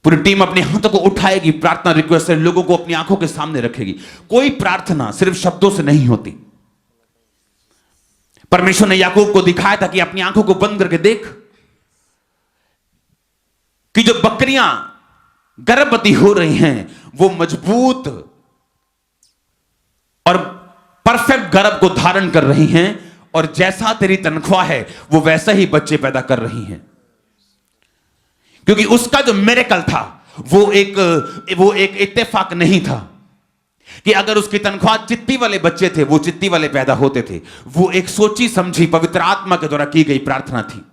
पूरी टीम अपने हाथों को उठाएगी, प्रार्थना रिक्वेस्ट से लोगों को अपनी आंखों के सामने रखेगी। कोई प्रार्थना सिर्फ शब्दों से नहीं होती। परमेश्वर ने याकूब को दिखाया था कि अपनी आंखों को बंद करके देख कि जो बकरियां गर्भवती हो रही हैं वो मजबूत और परफेक्ट गर्भ को धारण कर रही हैं, और जैसा तेरी तनख्वाह है वो वैसा ही बच्चे पैदा कर रही हैं। क्योंकि उसका जो मिरेकल था वो एक इत्तेफाक नहीं था कि अगर उसकी तनख्वाह चित्ती वाले बच्चे थे वो चित्ती वाले पैदा होते थे। वो एक सोची समझी पवित्र आत्मा के द्वारा की गई प्रार्थना थी।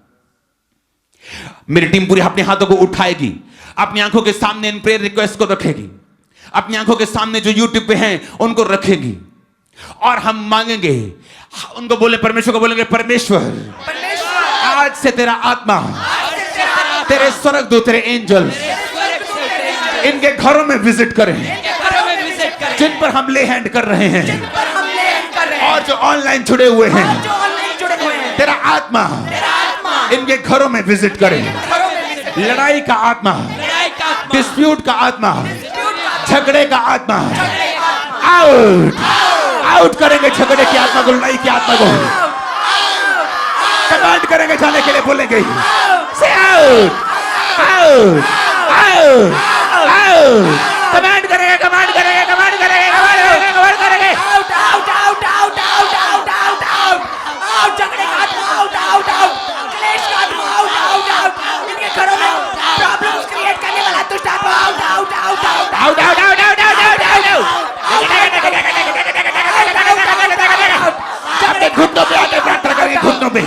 मेरी टीम पूरी अपने हाथों को उठाएगी, अपनी आंखों के सामने इन प्रेयर रिक्वेस्ट को रखेगी, अपनी आंखों के सामने जो यूट्यूब पे हैं उनको रखेगी, और हम मांगेंगे, उनको बोले, परमेश्वर को बोलेंगे, परमेश्वर आज से तेरा आत्मा, तेरे स्वर्गदूत, तेरे एंजल्स इनके घरों में विजिट करें, जिन पर हम ले हैंड कर रहे हैं, और जो ऑनलाइन जुड़े हुए हैं, तेरा आत्मा इनके घरों में विजिट करें। लड़ाई का आत्मा, डिस्प्यूट का आत्मा, झगड़े का आत्मा आउट करेंगे। झगड़े की आत्मा को, लड़ाई की आत्मा को कमांड करेंगे जाने के लिए, बोलेंगे से out out out out. Command करेंगे, कमांड करेंगे, कमांड करेंगे, कमांड करेंगे, कमांड करेंगे। Out out out out out out out out out. झगड़े का आत्मा आउट आउट आउट। क्लेश का आत्मा आउट आउट आउट। इनके घरों में प्रॉब्लम्स क्रिएट करने वाला दुष्ट आत्मा out out out out out out out out out out. अपने घुटनों पे आके प्रार्थना करेंगे, घुटनों पे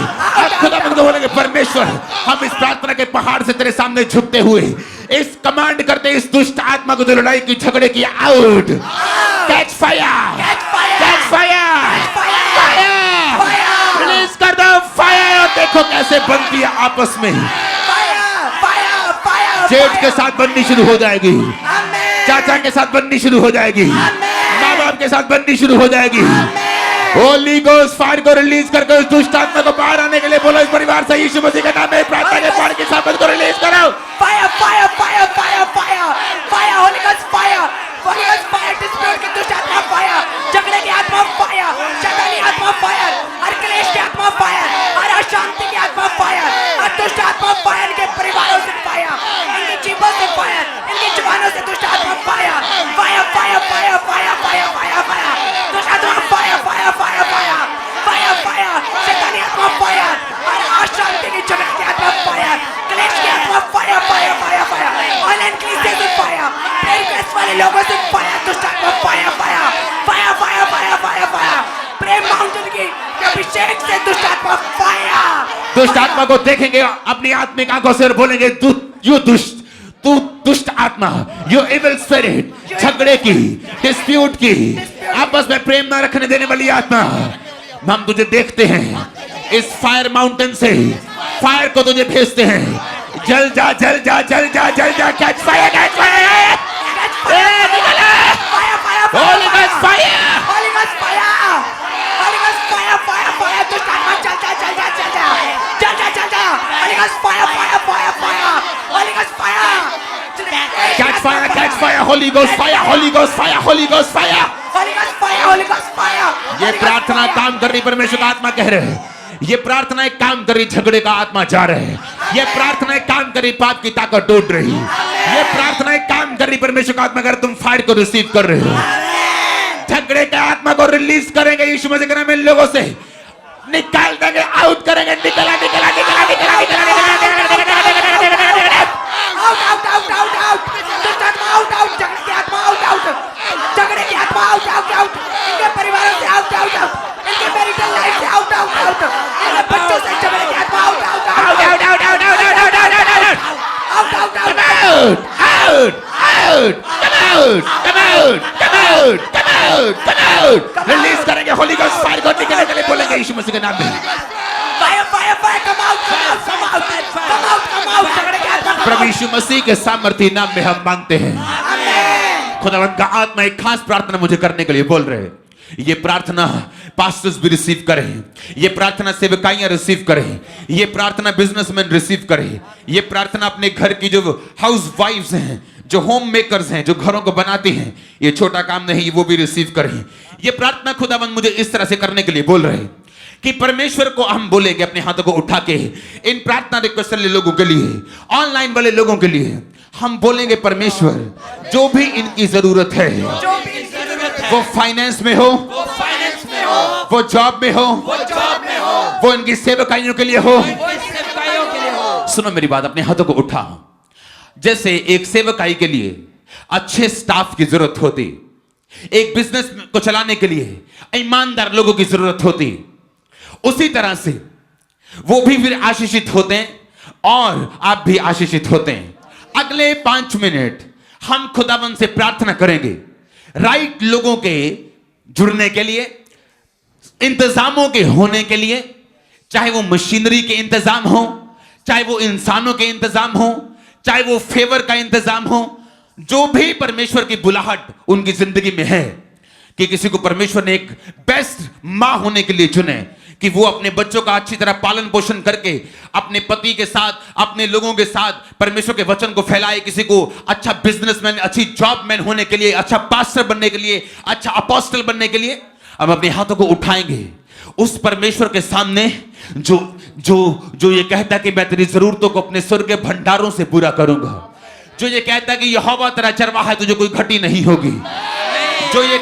खुदा को बोलेंगे, परमेश्वर हम इस प्रार्थना के पहाड़ से तेरे सामने झुकते हुए इस कमांड करते इस दुष्ट आत्मा को जो लड़ाई की झगड़े की out catch fire catch fire release कर दो फायर और देखो कैसे बनती है आपस में जेठ के साथ बननी शुरू हो जाएगी चाचा के साथ बननी शुरू हो जाएगी माँ बाप के साथ बननी शुरू हो जाएगी होली गोस्ट फायर को रिलीज करके उस दुष्ट आत्मा को बाहर आने के लिए बोलो इस परिवार से यीशु मसीह के नाम में प्रार्थना के पानी की सामर्थ को रिलीज करो fire fire fire fire fire fire Holi ghost fire dispute की दुष्ट आत्मा फायर झगड़े की आत्मा फायर शैतानी आत्मा फायर हर क्लेश की आत्मा फायर हर अशांति की आत्मा फायर हर दुष्ट आत्मा फायर के परिवारों से फायर इनकी जीवों से फायर इनकी जुबानों से दुष्ट आत्मा fire fire fire fire fire fire fire fire दुष्ट आत्मा fire fire fire fire fire fire शैतानी आत्मा फायर हर अशांति की झगड़े की आत्मा फायर क्लेश की आत्मा fire fire fire fire online क्लीसे से फायर प्रेयर केस वाले लोगों से फायर दुष्ट आत्मा fire fire fire fire fire fire fire प्रेम माउंटेन की अभिषेक से दुष्ट आत्मा फायर दुष्ट आत्मा को देखेंगे अपनी आत्मिक आंखों से और बोलेंगे तू दुष्ट आत्मा यू इविल स्पिरिट झगड़े की डिस्प्यूट की आपस में प्रेम न रखने देने वाली आत्मा हम तुझे देखते हैं इस फायर माउंटेन से फायर को तुझे भेजते हैं जल जा जल जा जल जा जल जा catch fire catch fire Holi ghost fire Holi ghost fire Holi ghost fire fire fire दुष्ट आत्मा चल जा चल जा चल जा चल जा चल जा Holi ghost fire fire fire fire Holi ghost fire catch fire Holi ghost fire Holi ghost fire Holi ghost fire Holi ghost fire Holi ghost fire ये प्रार्थना काम कर रही परमेश्वर का आत्मा कह रहे हैं ये प्रार्थना एक काम कर रही झगड़े का आत्मा जा रहे हैं ये प्रार्थना एक काम कर रही पाप की ताकत टूट रही ये प्रार्थना एक काम कर रही परमेश्वर का आत्मा अगर तुम फायर को रिसीव कर रहे हो झगड़े के आत्मा को रिलीज करेंगे यीशु मसीह के नाम में लोगों से निकाल देंगे आउट करेंगे निकला निकला निकला निकला निकला out out out out out दुष्ट आत्मा आउट आउट झगड़े की आत्मा आउट आउट झगड़े की आत्मा आउट आउट आउट इनके परिवारों से आउट आउट आउट इनके मैरिटल लाइफ से आउट आउट आउट इनके बच्चों से झगड़े की आत्मा out out out out out out out out out out out release करेंगे होली गोस्ट फायर को निकलने के लिए बोलेंगे यीशु मसीह के नाम में फायर फायर फायर कम out come out come out come out झगड़े की आत्मा प्रभु यीशु मसीह के सामर्थी नाम में हम मांगते हैं खुदावंद का आत्मा एक खास प्रार्थना मुझे करने के लिए बोल रहे हैं ये प्रार्थना पास्टर्स भी रिसीव करें ये प्रार्थना सेवकाइयां रिसीव करें ये प्रार्थना बिजनेसमैन रिसीव करें ये प्रार्थना अपने घर की जो हाउस वाइफ्स हैं जो होम मेकर्स हैं जो घरों को बनाती हैं ये छोटा काम नहीं वो भी रिसीव करें ये प्रार्थना खुदावंद मुझे इस तरह से करने के लिए बोल रहे हैं कि परमेश्वर को हम बोलेंगे अपने हाथों को उठा के इन प्रार्थना रिक्वेस्ट वाले लोगों के लिए ऑनलाइन वाले लोगों के लिए हम बोलेंगे परमेश्वर जो भी इनकी जरूरत है वो फाइनेंस में हो वो जॉब में हो वो इनकी सेवकाइयों के लिए हो सुनो मेरी बात अपने हाथों को उठा जैसे एक सेवकाई के लिए अच्छे स्टाफ की जरूरत होती एक बिजनेस को चलाने के लिए ईमानदार लोगों की जरूरत होती उसी तरह से वो भी फिर आशीषित होते हैं और आप भी आशीषित होते हैं अगले 5 मिनट हम खुदावन से प्रार्थना करेंगे राइट लोगों के जुड़ने के लिए इंतजामों के होने के लिए चाहे वो मशीनरी के इंतजाम हो चाहे वो इंसानों के इंतजाम हो चाहे वो फेवर का इंतजाम हो जो भी परमेश्वर की बुलाहट उनकी जिंदगी में है कि किसी को परमेश्वर ने एक बेस्ट मां होने के लिए चुने कि वो अपने बच्चों का अच्छी तरह पालन पोषण करके अपने पति के साथ अपने लोगों के साथ परमेश्वर के वचन को फैलाए किसी को अच्छा बिजनेसमैन अच्छी जॉबमैन होने के लिए अच्छा पास्टर बनने के लिए अच्छा अपोस्टल बनने के लिए हम अपने हाथों को उठाएंगे उस परमेश्वर के सामने जो जो जो ये कहता कि मैं तेरी जरूरतों को अपने स्वर्ग के भंडारों से पूरा करूंगा जो ये कहता कि यहोवा तेरा चरवाहा है तुझे कोई घटी नहीं होगी जो ये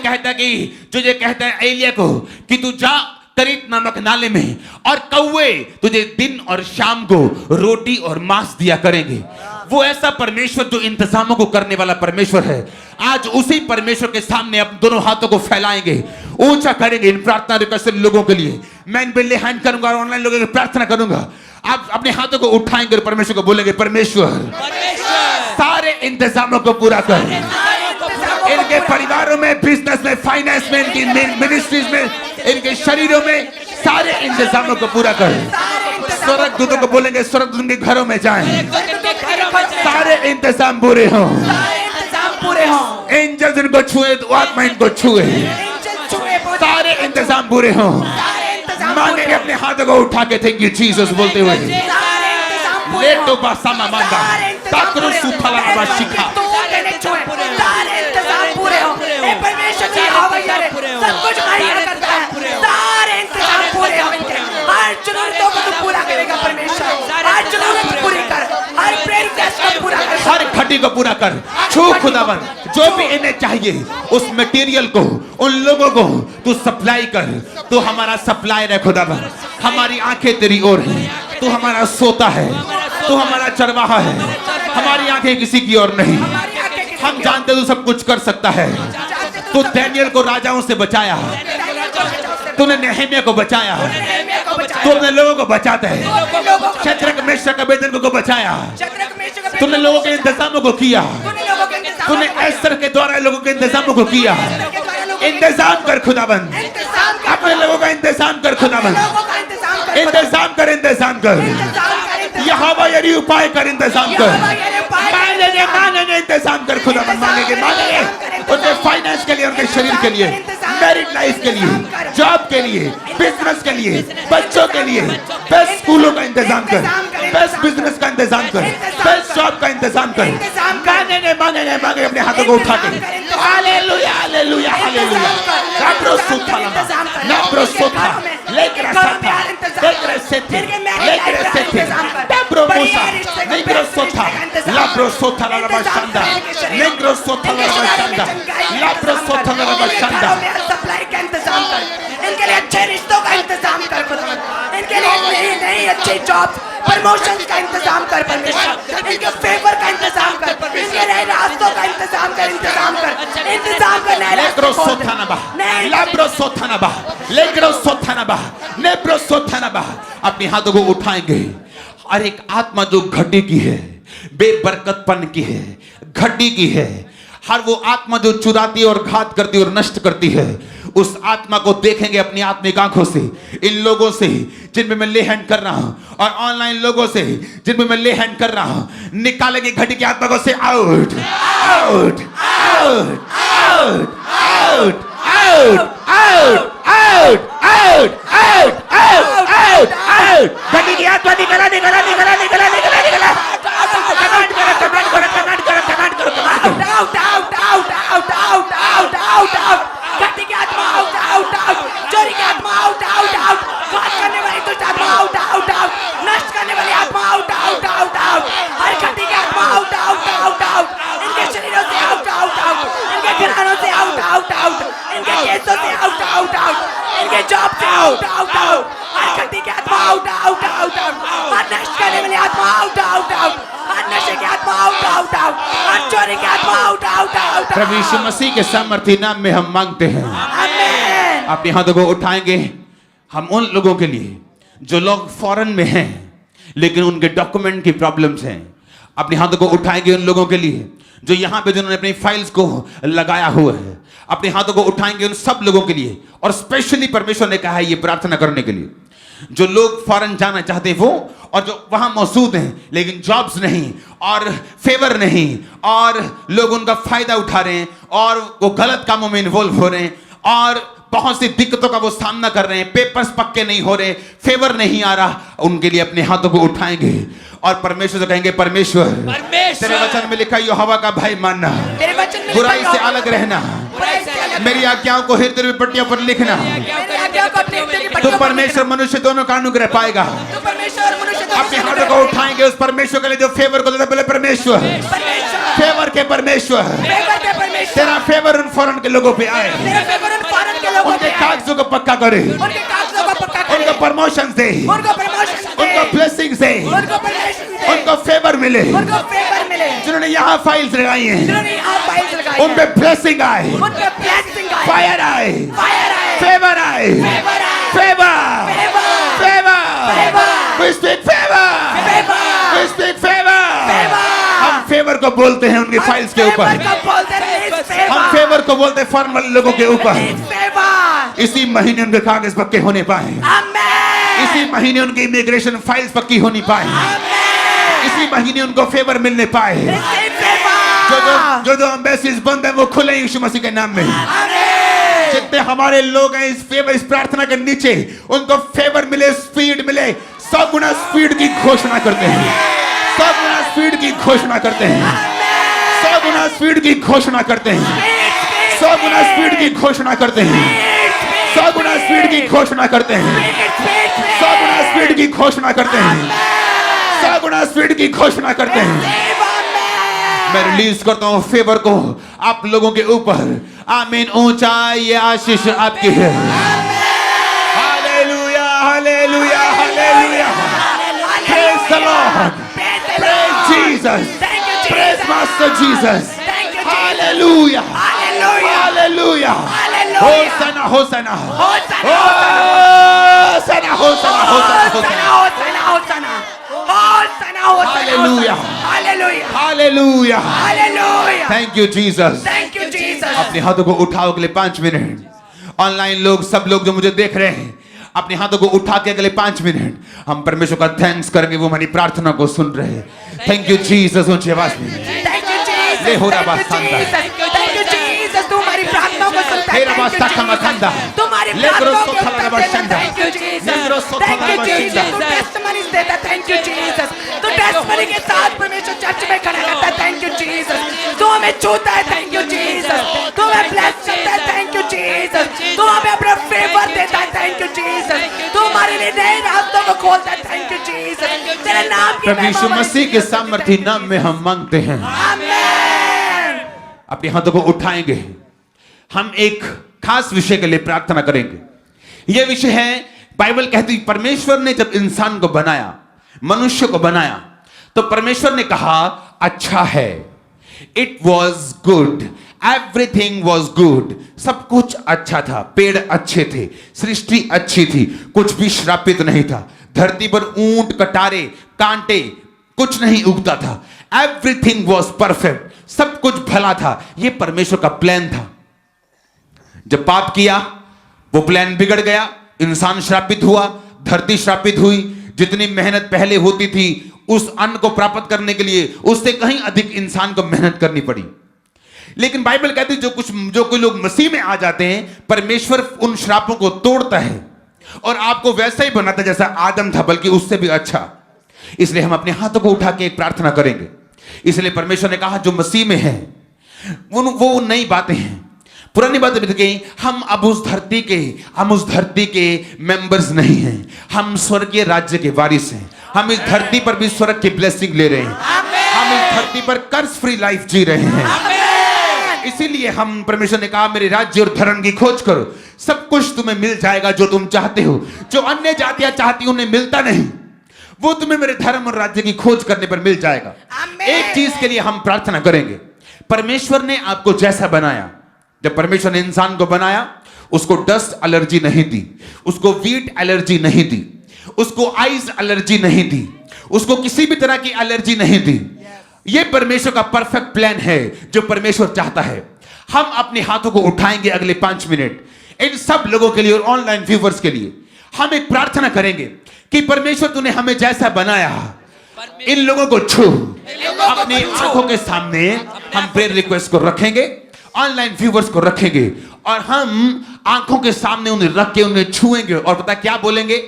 कहता है एलिया को कि तू जा करीत नामक नाले में और कौवे तुझे दिन और शाम को रोटी और मांस दिया करेंगे वो ऐसा परमेश्वर जो इंतजामों को करने वाला परमेश्वर है आज उसी परमेश्वर के सामने अपने दोनों हाथों को फैलाएंगे ऊंचा करेंगे इन प्रार्थना रिक्वेस्ट लोगों के लिए मैं इन पे ले हैंड करूंगा और ऑनलाइन लोगों की प्रार्थना करूंगा आप अपने हाथों को उठाएंगे और परमेश्वर को बोलेंगे परमेश्वर सारे इंतजामों को पूरा कर। इनके परिवारों में, बिजनेस में, फाइनेंस में, इनकी मिनिस्ट्रीज में, इनके शरीरों में सारे इंतजामों को पूरा कर। स्वर्गदूतों को बोलेंगे स्वर्गदूत उनके घरों में जाएं, सारे इंतजाम पूरे हों। एंजल्स इनको छुए तो आत्मा इनको छुए, सारे इंतजाम पूरे हों। मांगेंगे अपने हाथों को उठा के थैंक यू जीसस बोलते हुए। लेटो बासामा मांगा ताकरो सुथला बाशिका परमेश्वर जी सब कुछ करता है। सारे इंतजाम पूरे होंगे। हर जरूरतों को तू पूरा करेगा परमेश्वर। हर जरूरत पूरी कर, हर प्रेयर रिक्वेस्ट को पूरा कर, हर घटी को पूरा कर। छू खुदावन जो भी इन्हें चाहिए उस मटेरियल को, उन लोगों को तू सप्लाई कर। तू हमारा सप्लायर है खुदावन। हमारी आंखें तेरी ओर हैं, तू हमारा सोता है, तू हमारा चरवाहा है। हमारी आंखें किसी की ओर नहीं। हम जानते तू सब कुछ कर सकता है। तू दानियेल को राजाओं से बचाया, तूने नेहमिया को बचाया, तू अपने लोगों को बचाता है। शद्रक मेशक अबेदनगो को बचाया, तूने लोगों के इंतजामों को किया। तूने एस्तर के द्वारा लोगों के इंतजामों को किया। इंतजाम कर खुदाबंद, अपने लोगों का इंतजाम कर खुदाबंद। इंतजाम कर, इंतजाम कर। यहोवा यरी उपाय कर, इंतजाम कर। मांगेंगे इंतजाम कर खुदाबंद। मांगेंगे उनके फाइनेंस के लिए, उनके शरीर के लिए, मैरिड लाइफ के लिए, जॉब के लिए, बिजनेस के लिए, बच्चों के लिए। बेस्ट स्कूलों का इंतजाम कर, बेस्ट बिजनेस का इंतजाम कर, बेस्ट जॉब का इंतजाम कर। मांगेंगे अपने हाथों को उठा के। Hallelujah hallelujah hallelujah. सप्लाई का इंतजाम कर, इनके लिए अच्छे रिश्तों का इंतजाम कर, इनके लिए नई अच्छी जॉब प्रमोशन का इंतजाम कर परमेश्वर। इनके फेवर का इंतजाम कर, इनके नए रास्तों का इंतजाम कर, इंतजाम कर नए रास्तों अपने हाथों को उठाएंगे और एक आत्मा जो घटी की है, बेबरकतपन की है, घटी की है, हर वो आत्मा जो चुराती है और घात करती है और नष्ट करती है, उस आत्मा को देखेंगे अपनी आत्मिक आंखों से। इन लोगों से जिनमें मैं ले हैंड कर रहा हूं और ऑनलाइन लोगों से जिनमें मैं ले हैंड कर रहा हूं, निकालेंगे घटी की आत्मा को से out out out out out out out out out out out out out. घटी की आत्मा निकला निकला निकला निकला निकला निकला। कमांड करो कमांड करो कमांड करो कमांड करो कमांड करो। Out out out out out out out out. घटी की आत्मा आउट आउट आउट। चोरी की आत्मा आउट आउट आउट। घात करने वाली दुष्ट आत्मा आउट आउट आउट। नष्ट करने वाली आत्मा आउट आउट आउट आउट। हर घटी की आत्मा आउट आउट आउट आउट। इनके शरीरों से आउट आउट आउट। इनके घरानों से आउट आउट आउट। इनके केसों से आउट आउट आउट। इनके जॉब से आउट आउट आउट। हर घटी की आत्मा आउट आउट आउट आउट। हर नष्ट करने वाली आत्मा आउट आउट आउट। हर नशे की आत्मा आउट आउट आउट। हर चोरी की आत्मा आउट आउट आउट। प्रभु यीशु मसीह के सामर्थ्य नाम में हम मांगते हैं। आमीन। अपने हाथों को उठाएंगे हम उन लोगों के लिए जो लोग फॉरेन में हैं लेकिन उनके डॉक्यूमेंट की प्रॉब्लम्स हैं। अपने हाथों को उठाएंगे उन लोगों के लिए जो यहाँ पे जिन्होंने अपनी फाइल्स को लगाया हुआ है। अपने हाथों को उठाएंगे उन सब लोगों के लिए, और स्पेशली परमेश्वर ने कहा है ये प्रार्थना करने के लिए जो लोग फॉरेन जाना चाहते हैं वो, और जो वहां मौजूद हैं लेकिन जॉब्स नहीं और फेवर नहीं, और लोग उनका फायदा उठा रहे हैं और वो गलत कामों में इन्वॉल्व हो रहे हैं और बहुत सी दिक्कतों का वो सामना कर रहे हैं, पेपर्स पक्के नहीं हो रहे, फेवर नहीं आ रहा। उनके लिए अपने हाथों को उठाएंगे और परमेश्वर से कहेंगे परमेश्वर तेरे वचन में लिखा यहोवा का भय मानना, बुराई से अलग रहना, मेरी आज्ञाओं को हृदय में पट्टियों पर लिखना, तो परमेश्वर मनुष्य दोनों का अनुग्रह पाएगा। अपने हाथों को उठाएंगे उस परमेश्वर के लिए जो फेवर को देता, बोले परमेश्वर फेवर के परमेश्वर तेरा फेवर उन फॉरेन के लोगों पे आए, उनके कागजों को पक्का करे, उनको प्रमोशन दे, उनको ब्लेसिंग दे, उनको फेवर मिले। जिन्होंने यहाँ फाइल्स लगाई हैं उन पे ब्लेसिंग आए, फायर आए, फेवर आए, favour favour, we speak favor, we speak favor। हम फेवर फेवर को बोलते हैं उनकी फाइल्स के ऊपर। हम फेवर को बोलते हैं फॉर्मल लोगों के ऊपर। इसी महीने उनके कागज पक्के होने पाए, इसी महीने उनकी इमिग्रेशन फाइल्स पक्की होनी पाए, इसी महीने उनको फेवर मिलने पाए। जो एम्बेसीज बंद है वो खुले यीशु मसीह के नाम में। जितने हमारे लोग हैं इस फेवर, इस प्रार्थना के नीचे, उनको फेवर मिले, स्पीड मिले। 100 गुना स्पीड की घोषणा करते हैं, 100 गुना स्पीड की घोषणा करते हैं, 100 गुना स्पीड की घोषणा करते हैं, 100 गुना स्पीड की घोषणा करते हैं, 100 गुना स्पीड की घोषणा करते हैं, 100 गुना स्पीड की घोषणा करते हैं, 100 गुना स्पीड की घोषणा करते हैं। मैं रिलीज करता हूं फेवर को आप लोगों के ऊपर। आमीन। ऊंचाई ये आशीष आपकी है। Hallelujah, hallelujah, hallelujah. Praise the Lord, praise Jesus, praise master Jesus. Hallelujah, hallelujah, होसना, होसना, होसना, होसना, होसना, होसना। Hallelujah, hallelujah, hallelujah. Thank you Jesus, thank you Jesus. अपने हाथों को उठाओ अगले 5 मिनट। ऑनलाइन लोग, सब लोग जो मुझे देख रहे हैं, अपने हाथों को उठा के अगले 5 मिनट हम परमेश्वर का थैंक्स करेंगे। वो हमारी प्रार्थना को सुन रहे हैं। Thank you Jesus. ऊंची आवाज में थैंक यू जीसस, ले हो रहा बात थैंक यू जीसस। तुम्हारी प्रार्थना को सुनता है। मेरा वास्ता खमखंदा तुम्हारी ले प्रार्थना ग्रोस को तो खला बशंदा। थैंक यू जीसस, ले ग्रोस तो थैंक खला यू जीसस। बशंदा। तू टेस्टमनीज देता, थैंक यू जीसस। तू टेस्टमनी के साथ परमेश्वर चर्च में खड़ा रहता है, थैंक यू जीसस। तू हमें छूता है, थैंक यू जीसस। तू हमें ब्लेस करता है, थैंक यू जीसस। तू हमें अपना फेवर देता है, थैंक यू जीसस। तू हमारे लिए नए रास्तों को खोलता है, थैंक यू जीसस। तेरे नाम की प्रभु यीशु मसीह के सामर्थी नाम में हम मांगते हैं। आमीन। अपने हाथों को उठाएंगे। हम एक खास विषय के लिए प्रार्थना करेंगे। यह विषय है, बाइबल कहती है परमेश्वर ने जब इंसान को बनाया, मनुष्य को बनाया, तो परमेश्वर ने कहा अच्छा है। It was good, everything was good. सब कुछ अच्छा था, पेड़ अच्छे थे, सृष्टि अच्छी थी, कुछ भी श्रापित नहीं था। धरती पर ऊंट, कटारे, कांटे कुछ नहीं उगता था। एवरीथिंग वॉज परफेक्ट, सब कुछ भला था। यह परमेश्वर का प्लान था। जब पाप किया, वो प्लान बिगड़ गया, इंसान श्रापित हुआ, धरती श्रापित हुई। जितनी मेहनत पहले होती थी उस अन्न को प्राप्त करने के लिए, उससे कहीं अधिक इंसान को मेहनत करनी पड़ी। लेकिन बाइबल कहती है जो कोई लोग मसीह में आ जाते हैं, परमेश्वर उन श्रापों को तोड़ता है और आपको वैसा ही बनाता जैसा आदम था, बल्कि उससे भी अच्छा। इसलिए हम अपने हाथों को उठा के एक प्रार्थना करेंगे। इसलिए परमेश्वर ने कहा जो मसीह में है वो नई बातें हैं, पुरानी बातें बीत गई। हम उस धरती के मेंबर्स नहीं हैं, हम स्वर्गीय राज्य के वारिस हैं। हम इस धरती पर भी स्वर्ग की ब्लेसिंग ले रहे हैं। हम इस धरती पर कर्ज फ्री लाइफ जी रहे हैं। इसीलिए हम, परमेश्वर ने कहा मेरे राज्य और धर्म की खोज करो, सब कुछ तुम्हें मिल जाएगा जो तुम चाहते हो। जो अन्य जातियां चाहती उन्हें मिलता नहीं, वो तुम्हें मेरे धर्म और राज्य की खोज करने पर मिल जाएगा। एक चीज के लिए हम प्रार्थना करेंगे। परमेश्वर ने आपको जैसा बनाया, जब परमेश्वर ने इंसान को बनाया, उसको डस्ट एलर्जी नहीं दी, उसको वीट एलर्जी नहीं दी, उसको आइज एलर्जी नहीं दी, उसको किसी भी तरह की एलर्जी नहीं दी। यह परमेश्वर का परफेक्ट प्लान है जो परमेश्वर चाहता है। हम अपने हाथों को उठाएंगे अगले 5 मिनट इन सब लोगों के लिए और ऑनलाइन व्यूवर्स के लिए। हम एक प्रार्थना करेंगे कि परमेश्वर तूने हमें जैसा बनाया, इन लोगों को छू। अपनी आंखों के सामने हम प्रेयर रिक्वेस्ट को रखेंगे, ऑनलाइन व्यूवर्स को रखेंगे, और हम आंखों के सामने उन्हें रख के उन्हें छुएंगे। और पता क्या बोलेंगे?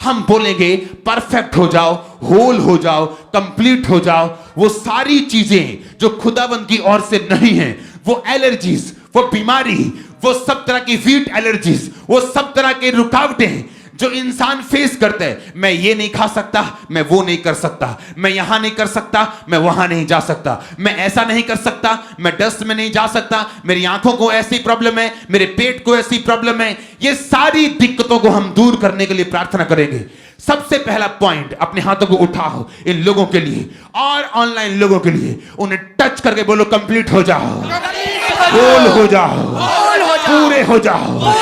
हम बोलेंगे परफेक्ट हो जाओ, होल हो जाओ, कंप्लीट हो जाओ। वो सारी चीजें जो खुदाबंद की ओर से नहीं है, वो एलर्जीज, वो बीमारी, वो सब तरह की वीट एलर्जीज, वो सब तरह के रुकावटें जो इंसान फेस करते हैं। मैं ये नहीं खा सकता, मैं वो नहीं कर सकता, मैं यहां नहीं कर सकता, मैं वहां नहीं जा सकता, मैं ऐसा नहीं कर सकता, मैं डस्ट में नहीं जा सकता, मेरी आंखों को ऐसी प्रॉब्लम है, मेरे पेट को ऐसी प्रॉब्लम है। ये सारी दिक्कतों को हम दूर करने के लिए प्रार्थना करेंगे। सबसे पहला पॉइंट, अपने हाथों को उठाओ इन लोगों के लिए और ऑनलाइन लोगों के लिए, उन्हें टच करके बोलो कंप्लीट हो जाओ, होल हो जाओ, पूरे हो जाओ।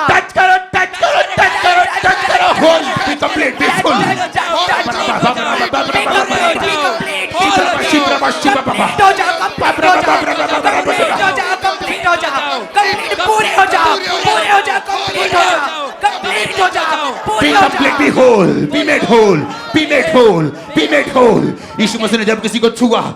टच करो, टच करो, टच करो, टच करो, whole be complete, be full. Complete हो जाओ, कंप्लीट हो जाओ, कंप्लीट हो जाओ, कंप्लीट हो जाओ, कंप्लीट पूरे हो जाओ, पूरे हो जाओ, कंप्लीट हो जाओ, कंप्लीट हो जाओ, पूरे Be हो completely जाओ। whole. Be made whole. Be made whole. Be made whole. यीशु मसीह ने जब किसी को छुआ,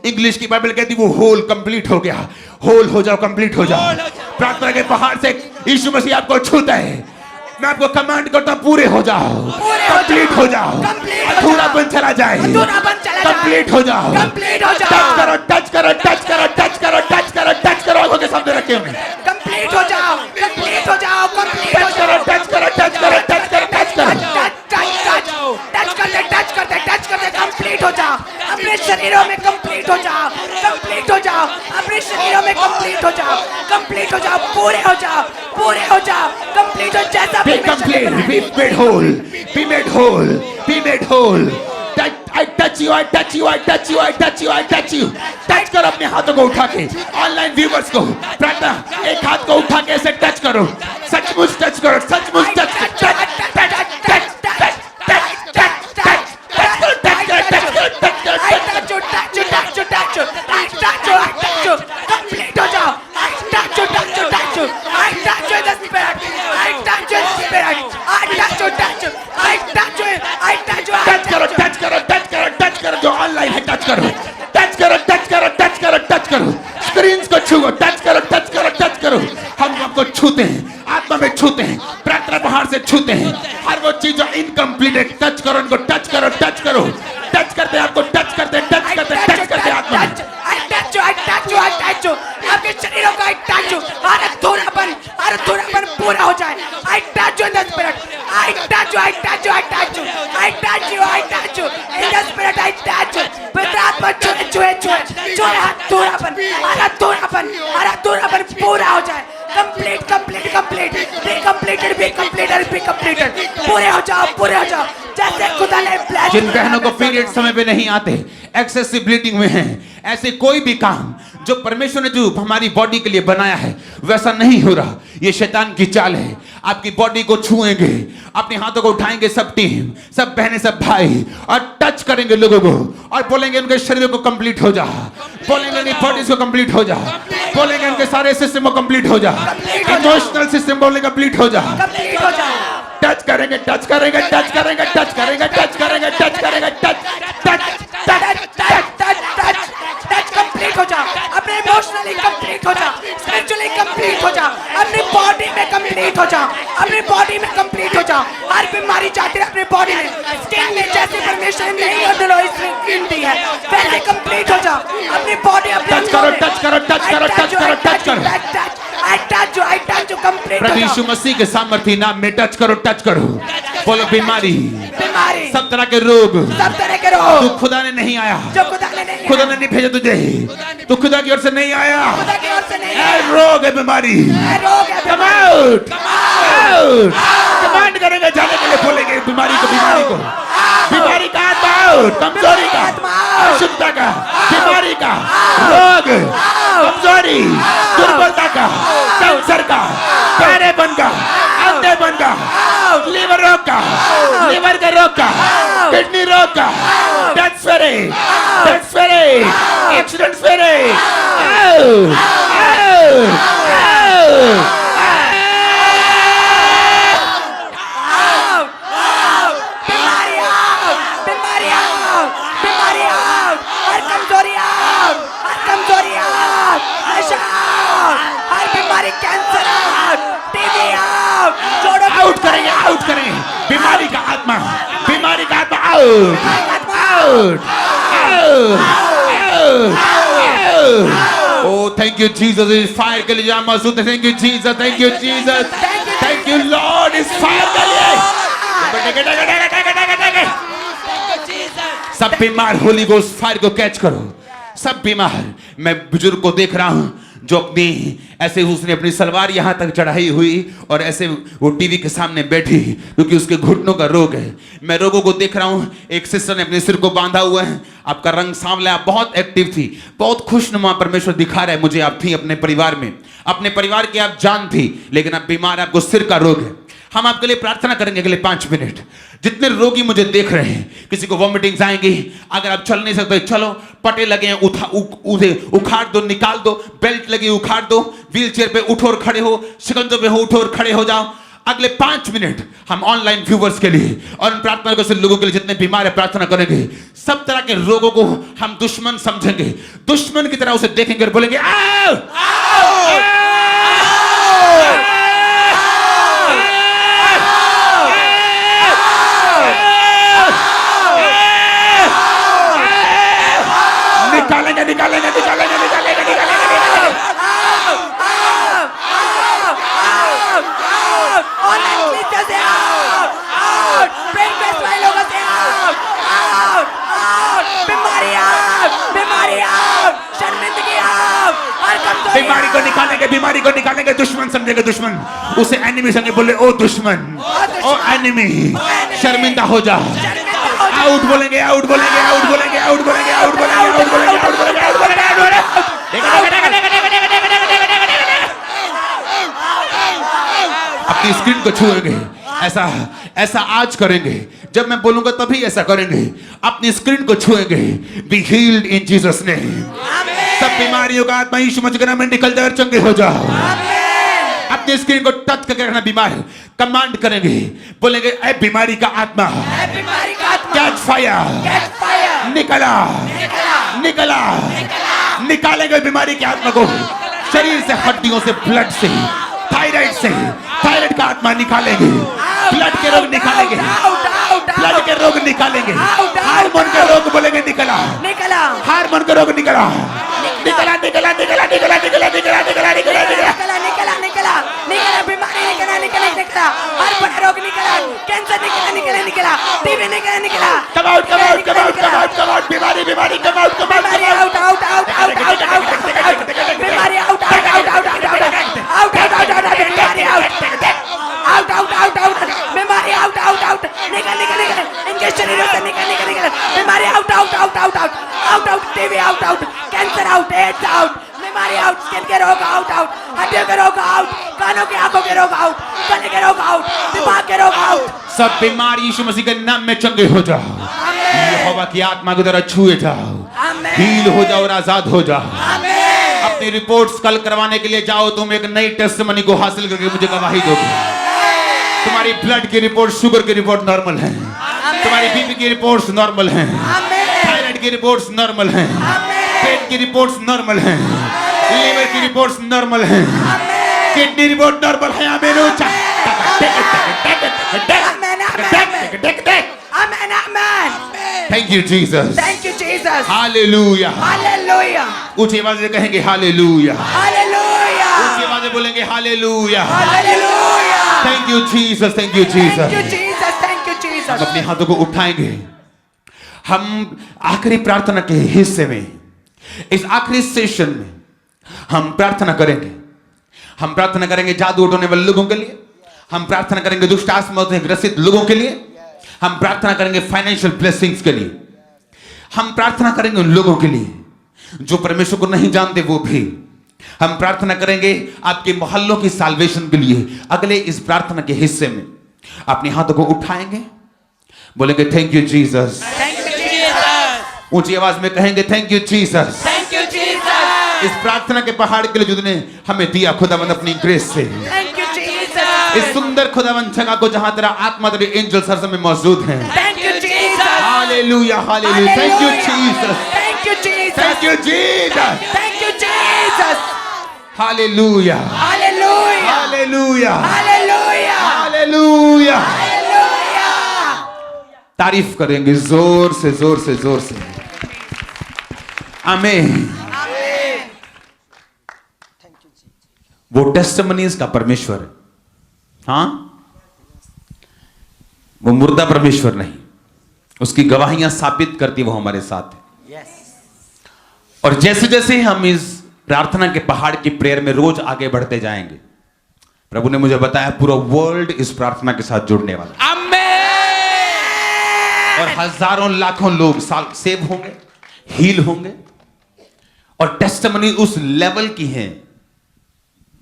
इंग्लिश की बाइबल कहती वो होल कंप्लीट हो गया। होल हो जाओ, कंप्लीट हो जाओ। प्रार्थना के पहाड़ से यीशु मसीह आपको छूता है। मैं आपको कमांड करता हूं, पूरे हो जाओ, कंप्लीट हो जाओ, अधूरापन चला जाए, कंप्लीट हो जाओ, कंप्लीट हो जाओ, टच करो, टच करो, टच करो, टच करो, टच करो, टच करो, आंखों के सामने रखे हुए कंप्लीट हो जाओ, कंप्लीट हो जाओ, कंप्लीट हो टच करो, टच करो, टच करो, टच करो, टच करो। टच करते कंप्लीट हो जाओ, अपने शरीरों में कंप्लीट हो जाओ, कंप्लीट हो जाओ, अपने शरीरों में कंप्लीट हो जाओ, कंप्लीट हो जाओ, पूरे हो जाओ, पूरे हो जाओ, कंप्लीट हो जैसा Be complete, be made whole, be made whole, be made whole. I touch you, I touch you, I touch you, I touch you, I touch you. Touch करो अपने हाथों को उठा के, ऑनलाइन व्यूवर्स को प्रार्थना, एक हाथ को उठा के ऐसे टच करो, सचमुच टच करो, सचमुच touch touch touch touch touch touch complete हो जाओ, टच करो, टच करो, टच करो, टच करो, जो ऑनलाइन है टच करो, टच करो, टच करो, टच करो, टच करो, स्क्रीन को छुओ, टच करो, टच करो, टच करो। हम आपको छूते हैं, आत्मा में छूते हैं, प्रार्थना पहाड़ से छूते हैं, हर वो चीज जो इनकम्प्लीट है टच करो, उनको टच करो, टच करो, टच करते आपको, टच करते, टच करते, टच करते आत्मा में। आपके शरीरों का अधूरापन पूरा हो जाए। I touch you in the spirit. I touch you, I touch you, I touch you. I touch you, I touch you. In the spirit I touch you. पवित्र आत्मा छुए अधूरापन पूरा हो जाए। कंप्लीट पूरे हो जाओ जैसे खुदा ने bless जिन बहनों को पीरियड समय पे नहीं आते, एक्सेसिव ब्लीडिंग में हैं, ऐसे कोई भी काम जो परमेश्वर ने जो हमारी बॉडी के लिए बनाया है वैसा नहीं हो रहा, ये शैतान की चाल है। आपकी बॉडी को छुएंगे, अपने हाथों को उठाएंगे, सब टीम, सब बहनें, सब भाई, और टच करेंगे लोगों को और बोलेंगे उनके शरीर को कंप्लीट हो जा, बोलेंगे उनकी बॉडीज को कंप्लीट हो जा, बोलेंगे उनके सारे सिस्टम को कंप्लीट हो जा, इमोशनल सिस्टम बोलेंगे कंप्लीट हो जा। टच करेंगे, टच करेंगे, टच करेंगे, टच करेंगे, टच करेंगे, टच करेंगे, टच कंप्लीट हो जाओ, अपने इमोशनली कंप्लीट हो जाओ, स्पिरिचुअली कंप्लीट हो जाओ, अपनी बॉडी में कंप्लीट हो जाओ, अपनी बॉडी में कंप्लीट हो जाओ। हर बीमारी जाती है अपनी बॉडी में, स्किन में जैसे परमेश्वर ने नहीं और स्किन दी है वैसे कंप्लीट हो जाओ, अपनी बॉडी टच करो, टच करो, टच करो, टच करो, टच करो। I touch you कंप्लीट हो प्रभु जाओ। यीशु मसीह के सामर्थ्य नाम में टच करो, टच करो। बोलो बीमारी, सब तरह के रोग, तू खुदा ने नहीं आया, जो खुदा ने नहीं खुदा ने नहीं भेजा तुझे, तू खुदा की ओर से नहीं आया। खुदा की ओर से नहीं ए रोग है, बीमारी, रोग है, कम आउट, आउट। कमांड करेंगे जाने के लिए, बोलेंगे बीमारी को, बीमारी को, बीमारी का आत्मा आउट, कमजोरी का, अशुद्धता का, बीमारी का, रोग, कमजोरी, दुर्बलता का, कैंसर का, बहरेपन का, अंधेपन का, लीवर रोग का, लीवर के रोग का, किडनी रोग का, ट्रांसफर एक्सीडेंट आउट करेंगे, आउट करें बीमारी का आत्मा, बीमारी का आत्मा out, out, out. Oh, thank you Jesus, इस फायर के लिए जहाँ मौजूद है, thank you Jesus, thank you Jesus, thank you Lord, इस फायर के लिए। सब बीमार होली गोस्ट फायर को कैच करो, सब बीमार। मैं बुजुर्ग को देख रहा हूं जो अपनी ऐसे उसने अपनी सलवार यहां तक चढ़ाई हुई और ऐसे वो टीवी के सामने बैठी क्योंकि उसके घुटनों का रोग है। मैं रोगों को देख रहा हूं, एक सिस्टर ने अपने सिर को बांधा हुआ है, आपका रंग सांवला, आप बहुत एक्टिव थी, बहुत खुशनुमा परमेश्वर दिखा रहा है मुझे, आप थी अपने परिवार में, अपने परिवार की आप जान थी, लेकिन अब बीमार, आपको सिर का रोग है। हम आपके लिए प्रार्थना करेंगे अगले 5 मिनट। जितने रोगी मुझे देख रहे हैं, किसी को वॉमिटिंग्स आएंगी, अगर आप चल नहीं सकते चलो, पटे लगे हैं उसे उखाड़ दो, निकाल दो, बेल्ट लगी उखाड़ दो, व्हील चेयर पे उठो और खड़े हो, शिकंजों पे हो उठो और खड़े हो जाओ। अगले 5 मिनट हम ऑनलाइन व्यूवर्स के लिए और उन प्रार्थना के लोगों के लिए जितने बीमार है प्रार्थना करेंगे। सब तरह के रोगों को हम दुश्मन समझेंगे, दुश्मन की तरह उसे देखेंगे और बोलेंगे आओ, आओ, निकालेंगे निकालेंगे निकालेंगे निकालेंगे निकालेंगे। बीमारी को निकालेंगे, बीमारी को निकालेंगे। दुश्मन समझेंगे, दुश्मन उसे एनिमी समझे, बोले ओ दुश्मन, ओ एनिमी, शर्मिंदा हो जा। आउट बोलेंगे, आउट बोलेंगे, आउट बोलेंगे, आउट बोलेंगे, आउट बोलेंगे, आउट बोलेंगे, आउट बोलेंगे, आउट बोलेंगे, आउट बोलेंगे। अपनी स्क्रीन को छुएंगे, ऐसा ऐसा आज करेंगे। जब मैं बोलूंगा तभी ऐसा करेंगे। अपनी स्क्रीन को छुएंगे। Be healed in Jesus name. सब बीमारियों का आत्मा यीशु मसीह के नाम में निकल जाए और चंगे हो जाओ। अपनी स्क्रीन को टच करके रखना। बीमार कमांड करेंगे, बोलेंगे ए बीमारी का आत्मा, कैच फायर, निकला निकला। निकालेंगे बीमारी की आत्मा को शरीर से, हड्डियों से, ब्लड से, थायराइड से। थायराइड का आत्मा निकालेंगे, ब्लड के रोग निकालेंगे, ब्लड के रोग निकालेंगे, हार्मोन के रोग बोलेंगे निकला, हार्मोन के रोग निकला, निकला निकला निकला निकला निकला निकला निकला निकला, बीमारी निकला, हर बड़ा रोग निकला, कैंसर निकला, टीबी निकला। Come out come out come out come out come out. बीमारी बीमारी come out come out, out out out out out out, बीमारी out out out out out out out out out, बीमारी out out out out out, बीमारी out out out, निकल निकल निकल इनके शरीरों से, निकल निकल निकल, बीमारी out out out out out out out, TB out out, cancer out, AIDS out, बीमारी आउट, स्किन के रोग आउट आउट, हड्डियों के रोग आउट, कानों के आंखों के रोग आउट, गले के रोग आउट, दिमाग के रोग आउट। सब बीमार यीशु मसीह के नाम में चंगे हो जाओ। यहोवा की आत्मा की तरह छुए जाओ, हील हो जाओ और आजाद हो जाओ। अपनी रिपोर्ट्स कल करवाने के लिए जाओ। तुम एक नई टेस्टमनी को हासिल करके मुझे गवाही दोगे। तुम्हारी ब्लड की रिपोर्ट, शुगर की रिपोर्ट नॉर्मल है, तुम्हारी बीपी की रिपोर्ट्स नॉर्मल हैं, थायराइड की रिपोर्ट्स नॉर्मल हैं, पेट की रिपोर्ट्स नॉर्मल हैं, लीवर की रिपोर्ट्स नॉर्मल हैं, किडनी रिपोर्ट नॉर्मल है। आमीन। Thank you Jesus, thank you Jesus, hallelujah, hallelujah. ऊंची आवाज से कहेंगे हालेलुया, हालेलुया, ऊंची आवाज से बोलेंगे hallelujah. Hallelujah. Thank you Jesus, thank you Jesus. Thank you Jesus, thank you Jesus. अपने हाथों को उठाएंगे। हम आखिरी प्रार्थना के हिस्से में, इस आखिरी सेशन में हम प्रार्थना करेंगे। हम प्रार्थना करेंगे जादू उठाने वाले लोगों के लिए, हम प्रार्थना करेंगे दुष्ट आत्माओं से ग्रसित लोगों के लिए, हम प्रार्थना करेंगे फाइनेंशियल ब्लेसिंग्स के लिए, हम प्रार्थना करेंगे उन लोगों के लिए जो परमेश्वर को नहीं जानते वो भी। हम प्रार्थना करेंगे आपके मोहल्लों की साल्वेशन के लिए। अगले इस प्रार्थना के हिस्से में अपने हाथों को उठाएंगे, बोलेंगे थैंक यू जीसस, ऊंची आवाज में कहेंगे thank you Jesus, thank you Jesus. इस प्रार्थना के पहाड़ के लिए जिसने हमें दिया खुदावंद अपनी ग्रेस से। Thank you Jesus. इस सुंदर खुदावंद जगह को जहां तेरा आत्मा तेरे एंजल्स हर समय मौजूद हैं। Thank you Jesus. Hallelujah, hallelujah. Thank you Jesus, thank you Jesus, thank you Jesus, thank you Jesus. Hallelujah, hallelujah, hallelujah, hallelujah, hallelujah. Hallelujah. तारीफ करेंगे जोर से जोर से जोर से। आमीन। वो टेस्टिमनीज का परमेश्वर है, हाँ, वो मुर्दा परमेश्वर नहीं। उसकी गवाहियां स्थापित करती वो हमारे साथ है। और जैसे जैसे हम इस प्रार्थना के पहाड़ की प्रेयर में रोज आगे बढ़ते जाएंगे, प्रभु ने मुझे बताया पूरा वर्ल्ड इस प्रार्थना के साथ जुड़ने वाला है। और हजारों लाखों लोग सेव होंगे, हील होंगे, और टेस्टिमनी उस लेवल की हैं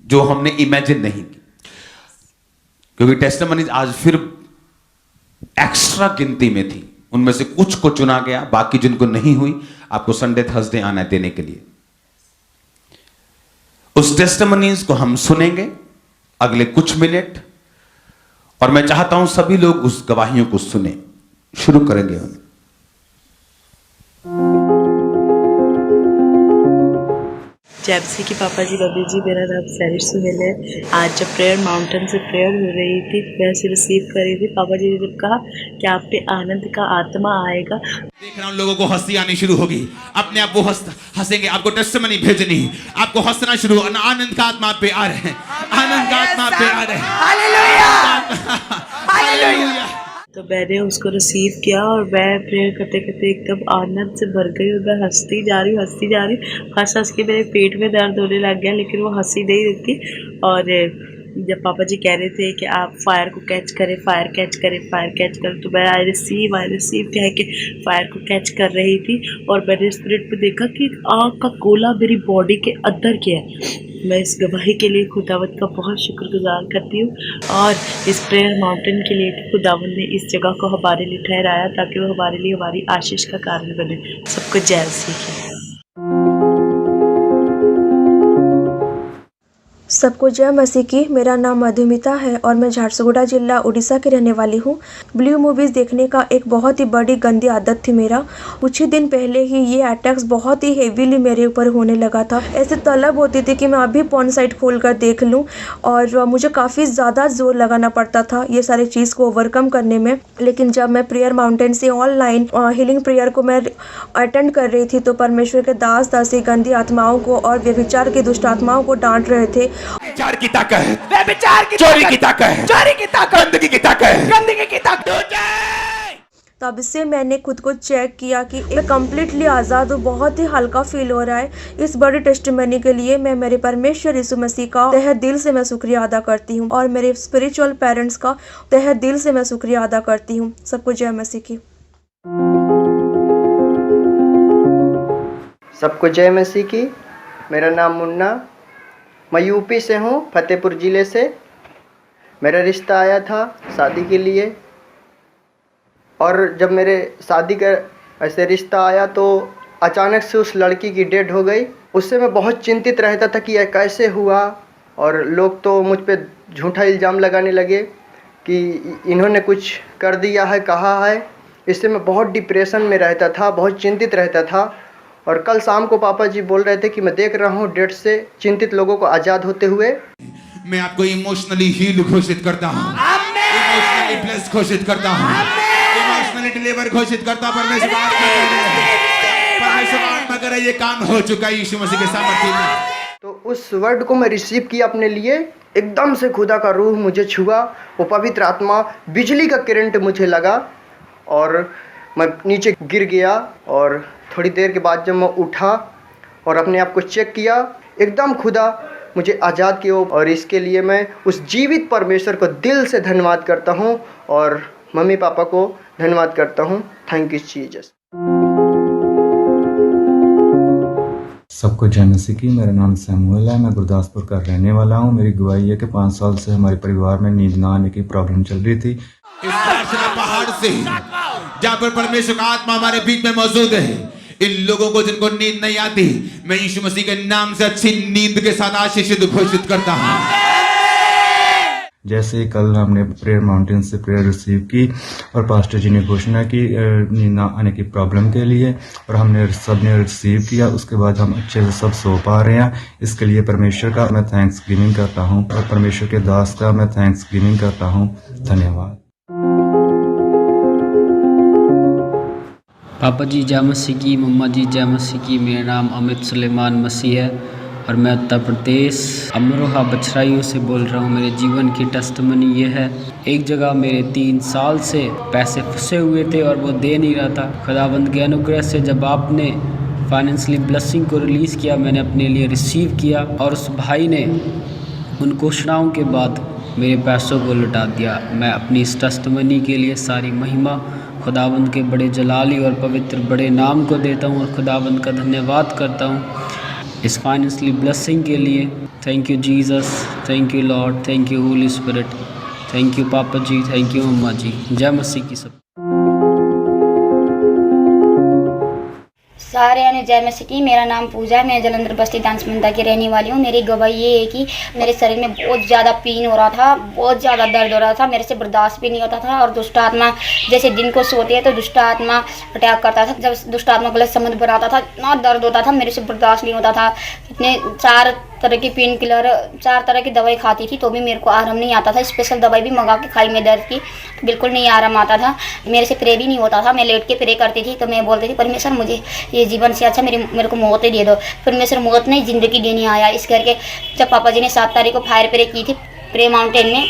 जो हमने इमेजिन नहीं की। क्योंकि टेस्टिमनीज आज फिर एक्स्ट्रा गिनती में थी, उनमें से कुछ को चुना गया, बाकी जिनको नहीं हुई आपको संडे थर्सडे आना है देने के लिए। उस टेस्टिमनीज को हम सुनेंगे अगले कुछ मिनट, और मैं चाहता हूं सभी लोग उस गवाहियों को सुने। शुरू करेंगे हम। जैसे कि पापा जी बबी जी, मेरा नाम सैरिश सुहेल है। आज जब प्रेयर माउंटेन से प्रेयर हो रही थी, मैं उसे रिसीव कर रही थी, पापा जी ने जब कहा कि आप पे आनंद का आत्मा आएगा, देख रहा हूं लोगों को हंसी आनी शुरू होगी, अपने आप वो हंसेंगे, आपको टेस्टिमनी भेजनी, आपको हंसना शुरू, आनंद का आत्मा पे आ रहे हैं, आनंद का आत्मा पे आ रहे हैं। Hallelujah, hallelujah. तो मैंने उसको रिसीव किया और मैं प्रेयर करते करते एकदम आनंद से भर गई और मैं हंसती जा रही हूँ, हंस के मेरे पेट में दर्द होने लग गया, लेकिन वो हंसी नहीं रुकती। और जब पापा जी कह रहे थे कि आप फायर को कैच करें, फायर कैच करें, तो मैं आई रिसीव कह के फायर को कैच कर रही थी। और मैंने स्पिरिट में देखा कि आग का गोला मेरी बॉडी के अंदर गया है। मैं इस गवाही के लिए खुदावंत का बहुत शुक्रगुजार करती हूँ और इस प्रेयर माउंटेन के लिए कि खुदावंत ने इस जगह को हमारे लिए ठहराया ताकि वो हमारे लिए हमारी आशीष का कारण बने। सबको जय मसीह। सबको जय मसीह की। मेरा नाम मधुमिता है और मैं झारसुगुड़ा जिला उड़ीसा की रहने वाली हूँ। ब्लू मूवीज़ देखने का एक बहुत ही बड़ी गंदी आदत थी मेरा। कुछ ही दिन पहले ही ये अटैक्स बहुत ही हेवीली मेरे ऊपर होने लगा था। ऐसे तलब होती थी कि मैं अभी पॉर्न साइट खोल कर देख लूँ, और मुझे काफ़ी ज़्यादा जोर लगाना पड़ता था ये सारी चीज़ को ओवरकम करने में। लेकिन जब मैं प्रेयर माउंटेन से ऑनलाइन हीलिंग प्रेयर को मैं अटेंड कर रही थी, तो परमेश्वर के दास दासी गंदी आत्माओं को और व्यभिचार की दुष्ट आत्माओं को डांट रहे थे। व्यभिचार की ताकत, व्यभिचार की चोरी की ताकत, चोरी की ताकत, गंदगी की ताकत, गंदगी की ताकत। तब से मैंने खुद को चेक किया कि मैं कम्प्लीटली आज़ाद हूँ, बहुत ही हल्का फील हो रहा है। इस बड़ी टेस्टिमनी के लिए मैं मेरे परमेश्वर यीशु मसीह का तहे दिल से मैं शुक्रिया अदा करती हूँ और मेरे स्पिरिचुअल पेरेंट्स का तहे दिल से मैं शुक्रिया अदा करती हूँ। सबको जय मसीह की। सबको जय मसीह की। मेरा नाम मुन्ना, मैं यूपी से हूँ, फतेहपुर ज़िले से। मेरा रिश्ता आया था शादी के लिए, और जब मेरे शादी का ऐसे रिश्ता आया तो अचानक से उस लड़की की डेथ हो गई। उससे मैं बहुत चिंतित रहता था कि यह कैसे हुआ, और लोग तो मुझ पे झूठा इल्ज़ाम लगाने लगे कि इन्होंने कुछ कर दिया है, कहा है। इससे मैं बहुत डिप्रेशन में रहता था, बहुत चिंतित रहता था। और कल शाम को पापा जी बोल रहे थे कि मैं देख रहा हूँ डेथ से चिंतित लोगों को आज़ाद होते हुए। मैं आपको इमोशनली हील घोषित करता हूँ, इमोशनली ब्लेस्ड घोषित करता हूँ, इमोशनली डिलीवर घोषित करता हूँ। परमेश्वर आत्मा करे ये काम हो चुका है यीशु मसीह के सामर्थ्य में। तो उस वर्ड को मैं रिसीव किया अपने लिए। एकदम से खुदा का रूह मुझे छुआ, वो पवित्र आत्मा बिजली का करंट मुझे लगा और मैं नीचे गिर गया। और थोड़ी देर के बाद जब मैं उठा और अपने आप को चेक किया, एकदम खुदा मुझे आज़ाद किया। और इसके लिए मैं उस जीवित परमेश्वर को दिल से धन्यवाद करता हूँ और मम्मी पापा को धन्यवाद करता हूँ। Thank you Jesus. सबको जय मसीह की। मेरा नाम सैमुअल है, मैं गुरदासपुर का रहने वाला हूँ। मेरी गवाही है कि 5 साल से हमारे परिवार में नींद ना आने की प्रॉब्लम चल रही थी। इस पहाड़ से जहाँ पर परमेश्वर का आत्मा हमारे बीच में मौजूद है, इन लोगों को जिनको नींद नहीं आती, मैं यीशु मसीह के नाम से अच्छी नींद के साथ आशीषित घोषित करता हूँ। जैसे ही कल हमने प्रेयर माउंटेन से प्रेयर रिसीव की और पास्टर जी ने घोषणा की नींद ना आने की प्रॉब्लम के लिए, और हमने सबने रिसीव किया। उसके बाद हम अच्छे से सब सो पा रहे हैं। इसके लिए परमेश्वर का मैं थैंक्स गिविंग करता हूँ और परमेश्वर के दास का मैं थैंक्स गिविंग करता हूँ। धन्यवाद। पापा जी जय मसीह की, मम्मा जी जय मसीह की। मेरा नाम अमित सुलेमान मसीह है और मैं उत्तर प्रदेश अमरोहा बछराइयों से बोल रहा हूँ। मेरे जीवन की टेस्टिमनी ये है, एक जगह मेरे 3 साल से पैसे फंसे हुए थे और वो दे नहीं रहा था। खुदावंद के अनुग्रह से जब आपने फाइनेंशियली ब्लेसिंग को रिलीज़ किया, मैंने अपने लिए रिसीव किया और उस भाई ने उन घोषणाओं के बाद मेरे पैसों को लौटा दिया। मैं अपनी इस टेस्टिमनी के लिए सारी महिमा खुदावंद के बड़े जलाली और पवित्र बड़े नाम को देता हूँ और खुदावंद का धन्यवाद करता हूँ इस फाइनेंशियली ब्लेसिंग के लिए। Thank you Jesus, thank you Lord, thank you Holi spirit, thank you पापा जी, थैंक यू मम्मा जी। जय मसीह की सब। सारे यानी जय मसीह की। मेरा नाम पूजा है, मैं जलंधर बस्ती दांसमंदा की रहने वाली हूँ। मेरी गवाही ये है कि मेरे शरीर में बहुत ज़्यादा पेन हो रहा था, बहुत ज़्यादा दर्द हो रहा था, मेरे से बर्दाश्त भी नहीं होता था। और दुष्ट आत्मा जैसे दिन को सोते हैं तो दुष्ट आत्मा अटैक करता था। जब दुष्ट आत्मा गलत संबंध बनाता था, इतना दर्द होता था, मेरे से बर्दाश्त नहीं होता था। इतने 4 तरह की पेन किलर, 4 तरह की दवाई खाती थी तो भी मेरे को आराम नहीं आता था। स्पेशल दवाई भी मंगा के खाई मैं दर्द की, तो बिल्कुल नहीं आराम आता था। मेरे से प्रे भी नहीं होता था। मैं लेट के प्रे करती थी तो मैं बोलती थी परमेश्वर मुझे ये जीवन से अच्छा मेरे को मौत ही दे दो। परमेश्वर मौत नहीं ज़िंदगी देने आया। इस करके जब पापा जी ने 7 तारीख को फायर प्रे की थी प्रे माउंटेन में,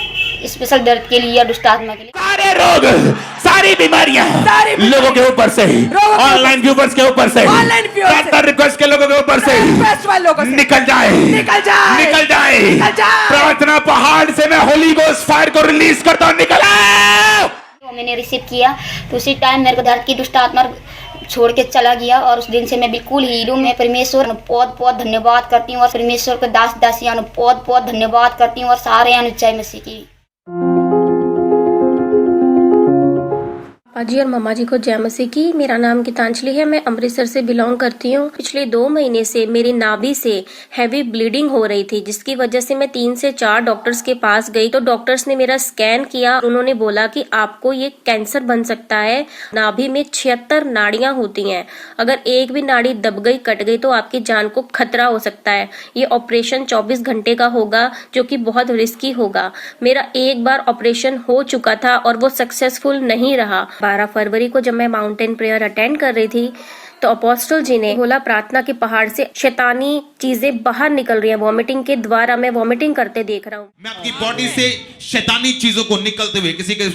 स्पेशल दर्द के लिए या दुष्ट आत्मा के लिए, सारे रोग, सारी बीमारियां लोगों के ऊपर से, ऑनलाइन व्यूवर्स के ऊपर से, रिक्वेस्ट के लोगों के ऊपर से निकल जाए, निकल जाए, निकल जाए। प्रार्थना पहाड़ से मैं होली गोस्ट फायर को रिलीज करता हूं, निकल आओ। तो मैंने रिसीव किया तो उसी टाइम मेरे को दर्द की दुष्ट आत्मा छोड़ के चला गया और उस दिन से मैं बिल्कुल हीरो। मैं परमेश्वर बहुत बहुत धन्यवाद करती हूँ और परमेश्वर को दास दासियां बहुत बहुत धन्यवाद करती हूँ और सारे जय मसीह की। पाजी और मम्मा जी को जय मसीह की। मेरा नाम गीतांजलि है, मैं अमृतसर से बिलोंग करती हूँ। पिछले 2 महीने से मेरी नाभि से हैवी ब्लीडिंग हो रही थी, जिसकी वजह से मैं 3 से 4 डॉक्टर्स के पास गई तो डॉक्टर्स ने मेरा स्कैन किया। उन्होंने बोला कि आपको ये कैंसर बन सकता है। नाभि में 76 नाड़ियां होती हैं, अगर एक भी नाड़ी दब गई, कट गई तो आपकी जान को खतरा हो सकता है। ये ऑपरेशन 24 घंटे का होगा, जो कि बहुत रिस्की होगा। मेरा एक बार ऑपरेशन हो चुका था और वो सक्सेसफुल नहीं रहा। 12 फरवरी को जब मैं माउंटेन प्रेयर अटेंड कर रही थी तो अपोस्टल जी ने बोला प्रार्थना के पहाड़ से शैतानी चीजें बाहर निकल रही हैं। वॉमिटिंग के द्वारा मैं वॉमिटिंग करते देख रहा हूँ। मैं आपकी बॉडी से शैतानी चीजों को निकलते हुए, किसी के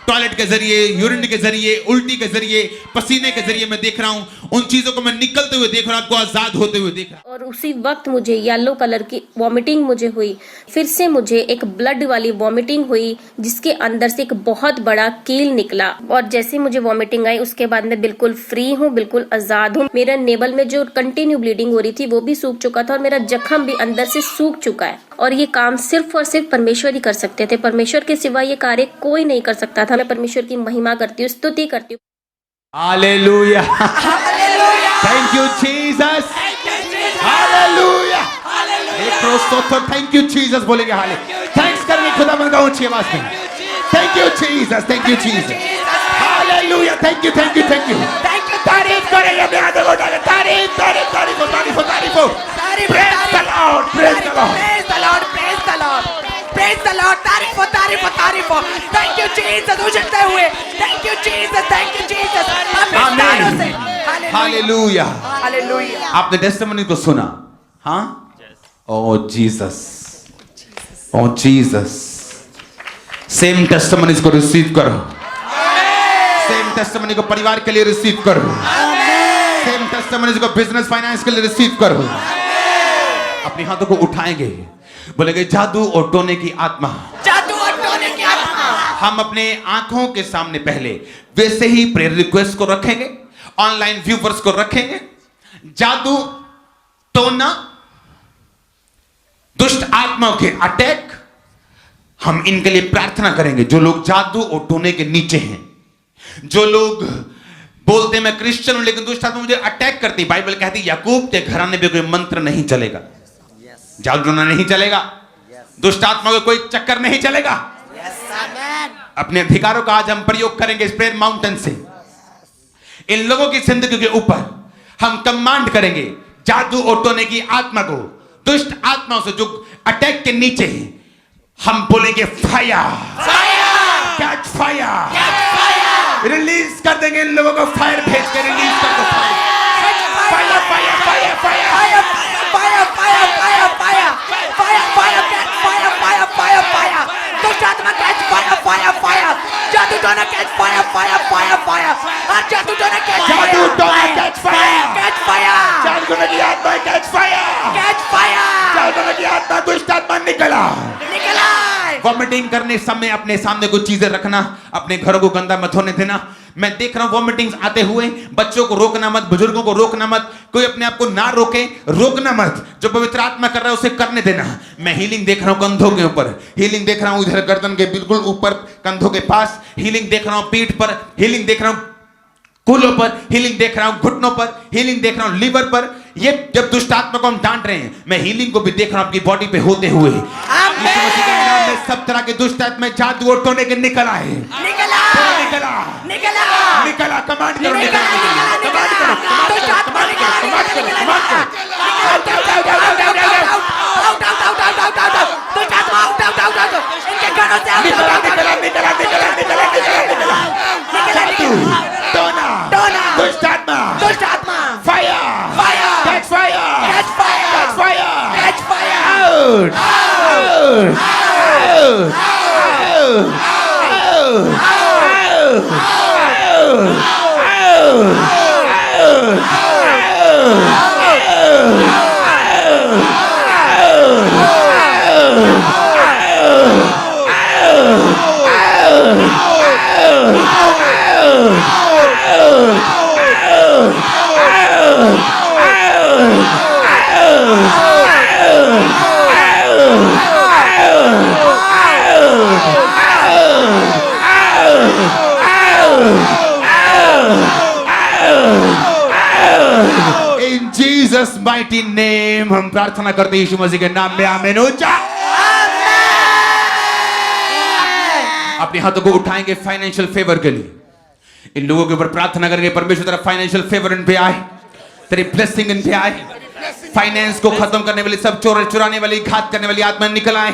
टॉयलेट के जरिए, यूरिन के जरिए, उल्टी के जरिए, पसीने के जरिए मैं देख रहा हूँ। उन चीजों को मैं निकलते हुए देख रहा हूँ, आपको आजाद होते हुए देख रहा हूँ। और उसी वक्त मुझे येलो कलर की वॉमिटिंग मुझे हुई। फिर से मुझे एक ब्लड वाली वॉमिटिंग हुई, जिसके अंदर से एक बहुत बड़ा कील निकला। और जैसे मुझे वॉमिटिंग आई उसके बाद मैं बिल्कुल फ्री हूँ, बिल्कुल आजाद हूँ। मेरा नेवल में जो कंटिन्यू ब्लीडिंग हो रही थी वो भी सूख चुका था और मेरा जख्म भी अंदर से सूख चुका है। और ये काम सिर्फ और सिर्फ परमेश्वर ही कर सकते थे। परमेश्वर के सिवा ये कार्य कोई नहीं कर सकता था। मैं परमेश्वर की महिमा करती हूँ, स्तुति करती हूँ। Hallelujah, thank you Jesus, hallelujah, thank you Jesus बोलेंगे। हाले थैंक्स करके खुदावंद का ऊंची आवाज में thank you Jesus, thank you Jesus, hallelujah, thank you, thank you, thank you, तारीफ करेंगे अपने हाथों को उठाकर, तारीफ, तारीफ, तारीफ, तारीफ, तारीफ, praise the Lord, praise the Lord, praise the Lord, praise the Lord, praise the Lord. तारीफ हो, तारीफ हो, तारीफ हो। थैंक यू जीसस उछलते हुए, thank you Jesus, thank you Jesus. आमीन, हालेलुया, हालेलुया। आपने टेस्टिमनी को सुना? हाँ, ओ जीसस, ओ जीसस। सेम टेस्टिमनीज को रिसीव करो, सेम टेस्टिमनी को परिवार के लिए रिसीव करो, सेम टेस्टिमनीज को बिजनेस फाइनेंस के लिए रिसीव करो। अपने हाथों को उठाएंगे, बोलेंगे जादू और टोने की आत्मा, जादू और टोने की आत्मा। हम अपने आंखों के सामने पहले वैसे ही प्रेयर रिक्वेस्ट को रखेंगे, ऑनलाइन व्यूवर्स को रखेंगे। जादू, टोना, दुष्ट आत्माओं के अटैक, हम इनके लिए प्रार्थना करेंगे। जो लोग जादू और टोने के नीचे हैं, जो लोग बोलते मैं क्रिश्चियन हूं लेकिन दुष्ट आत्मा मुझे अटैक करती, बाइबल कहती याकूब के घराने पे कोई मंत्र नहीं चलेगा, जादू टोना नहीं चलेगा, दुष्ट आत्मा को कोई चक्कर नहीं चलेगा। अपने अधिकारों का आज हम प्रयोग करेंगे इस प्रेयर माउंटेन से। इन लोगों की जिंदगी के ऊपर हम कमांड करेंगे जादू और टोने की आत्मा को, दुष्ट आत्माओं से जो अटैक के नीचे हैं, हम बोलेंगे फायर, कैच फायर, रिलीज कर देंगे इन लोगों को। फायर भेज के रिलीज कर दो, fire, fire, fire, fire, fire, fire, fire, fire, fire, fire, fire, catch fire, fire, fire, fire, दुष्ट आत्मा कैच फायर, फायर, फायर, जादू टोना catch fire, fire, fire, fire, जादू टोना कैच फायर, जादू टोना कैच फायर, कैच फायर, जादू टोना की आत्मा कैच फायर, कैच फायर, जादू टोना की आत्मा, दुष्ट आत्मा निकला। निकला। वॉमिटिंग करने समय अपने सामने कुछ चीजें रखना, अपने घरों को गंदा मत होने देना। मैं देख रहा हूं वॉमिटिंग्स आते हुए। बच्चों को रोकना मत, बुजुर्गों को रोकना मत, कोई अपने आप को ना रोके, रोकना मत। जो पवित्र आत्मा कर रहा है उसे करने देना। मैं हीलिंग देख रहा हूं कंधों के ऊपर, हीलिंग देख रहा हूं इधर गर्दन के बिल्कुल ऊपर कंधों के पास, हीलिंग देख रहा हूं पीठ पर, हीलिंग देख रहा हूं कूल्हों पर, हीलिंग देख रहा हूं घुटनों पर, हीलिंग देख रहा हूं लीवर पर। ये जब दुष्ट आत्मा को हम डांट रहे हैं, मैं हीलिंग को भी देख रहा हूं आपकी बॉडी पे होते हुए। यीशु मसीह के नाम में सब तरह के दुष्ट आत्मा जादू और टोने के निकल आए, निकला निकला निकला निकला। कमांड करो, निकला कमांड करो, दुष्ट आत्मा निकला, कमांड करो, कमांड करो। दुष्ट आत्मा आउट आउट आउट आउट, इनके घरों से आउट आउट, निकला निकला निकला निकला निकला निकला। टोना टोना, दुष्ट आत्मा, दुष्ट आत्मा, fire fire, catch fire, catch fire, catch fire, catch fire, out out In Jesus mighty name हम प्रार्थना करते हैं, यीशु मसीह के नाम में आमीन। अपने हाथों को उठाएंगे फाइनेंशियल फेवर के लिए। इन लोगों के ऊपर प्रार्थना करेंगे, परमेश्वर तेरा फाइनेंशियल फेवर इन पे आए, तेरी ब्लेसिंग इन पे आए। फाइनेंस को खत्म करने वाली, सब चुराने वाली, घात करने वाली आत्मा निकल आए।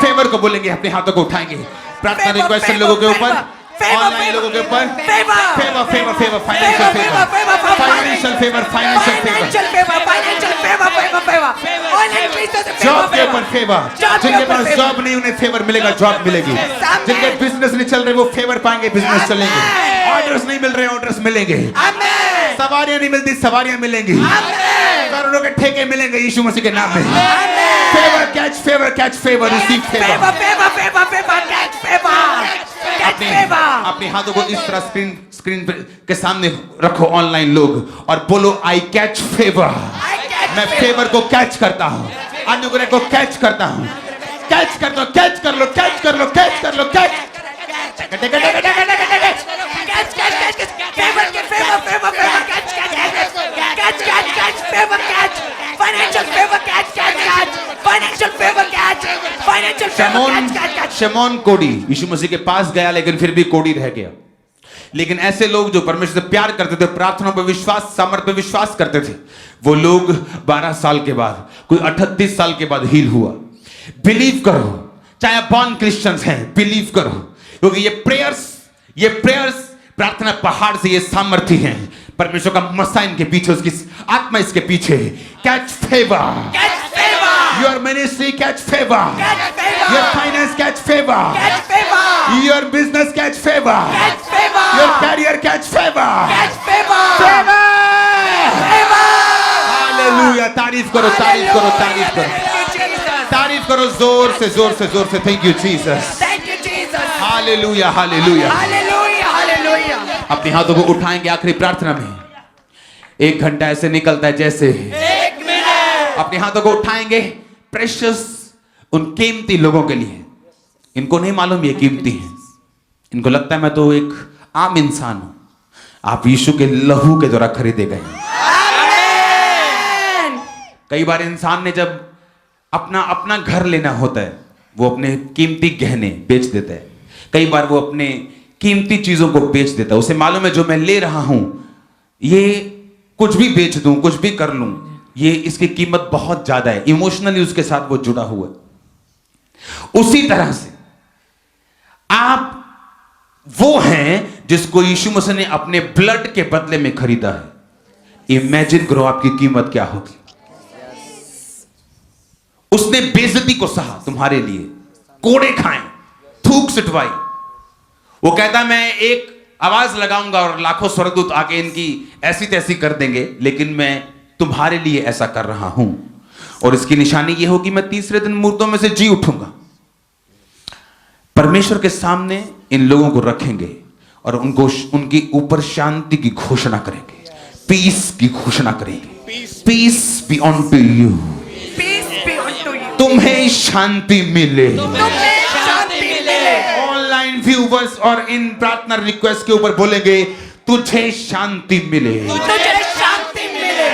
फेवर को बोलेंगे, अपने हाथों को उठाएंगे। प्रार्थना रिक्वेस्ट लोगों के ऊपर, ऑनलाइन लोगों के ऊपर, favour favour favour, financial favour, financial favour, financial favour, job के ऊपर फेवर। जिनके पास जॉब नहीं उन्हें फेवर मिलेगा, जॉब मिलेगी। जिनके बिजनेस नहीं चल रहे वो फेवर पाएंगे, बिजनेस चलेंगे। ऑर्डर्स नहीं मिल रहे, ऑर्डर्स मिलेंगे। सवारियां नहीं मिलती, सवारियां मिलेंगी। करोड़ों के ठेके मिलेंगे यीशु मसीह के नाम में। Favour catch favour, catch favour, receive favour. अपने हाथों को इस तरह स्क्रीन के सामने रखो ऑनलाइन लोग, और बोलो आई कैच फेवर। मैं फेवर को कैच करता हूँ, अनुग्रह को कैच करता हूँ। कैच कर लो, कैच कर लो, कैच कर लो, कैच कर लो, कैच शमौन कोड़ी यीशु मसीह के पास गया, लेकिन फिर भी कोड़ी रह गया। लेकिन ऐसे लोग जो परमेश्वर से प्यार करते थे, प्रार्थना पर विश्वास, सामर्थ्य पर विश्वास करते थे, वो लोग 12 साल के बाद, कोई 38 साल के बाद हील हुआ। बिलीव करो, चाहे आप बॉर्न क्रिश्चियंस हैं, बिलीव करो, क्योंकि ये प्रेयर्स प्रार्थना पहाड़ से ये सामर्थ्य है। परमेश्वर का मसा इनके पीछे, उसकी आत्मा इसके पीछे। Catch favour, your ministry catch favour, your finance catch favour, your business catch favour, your career catch favour. Hallelujah, तारीफ करो, तारीफ करो, तारीफ करो, तारीफ करो, जोर से जोर से जोर से। Thank you Jesus, hallelujah, hallelujah, hallelujah. अपने हाथों को उठाएंगे आखिरी प्रार्थना में। 1 घंटा ऐसे निकलता है जैसे 1 मिनट। अपने हाथों को उठाएंगे प्रेशियस, उन कीमती लोगों के लिए। इनको नहीं मालूम ये कीमती है, इनको लगता है मैं तो एक आम इंसान हूं। आप यीशु के लहू के द्वारा खरीदे गए। कई बार इंसान ने जब अपना घर लेना होता है, वो अपने कीमती गहने बेच देता है। कई बार वो अपने कीमती चीजों को बेच देता है। उसे मालूम है जो मैं ले रहा हूं, ये कुछ भी बेच दूं, कुछ भी कर लूं, ये इसकी कीमत बहुत ज्यादा है। इमोशनली उसके साथ वो जुड़ा हुआ है। उसी तरह से आप वो हैं जिसको यीशु मसीह ने अपने ब्लड के बदले में खरीदा है। इमेजिन करो आपकी कीमत क्या होगी। उसने बेइज्जती को सहा तुम्हारे लिए, कोड़े खाए, थूक सिटवाई। वो कहता मैं एक आवाज लगाऊंगा और लाखों स्वर्गदूत आके इनकी ऐसी तैसी कर देंगे, लेकिन मैं तुम्हारे लिए ऐसा कर रहा हूं, और इसकी निशानी यह होगी मैं तीसरे दिन मुर्दों में से जी उठूंगा। परमेश्वर के सामने इन लोगों को रखेंगे और उनको उनकी ऊपर शांति की घोषणा करेंगे, पीस की घोषणा करेंगे। Peace be on to you, तुम्हें शांति मिले। ऑनलाइन व्यूवर्स और इन प्रार्थना रिक्वेस्ट के ऊपर बोलेंगे तुझे शांति मिले,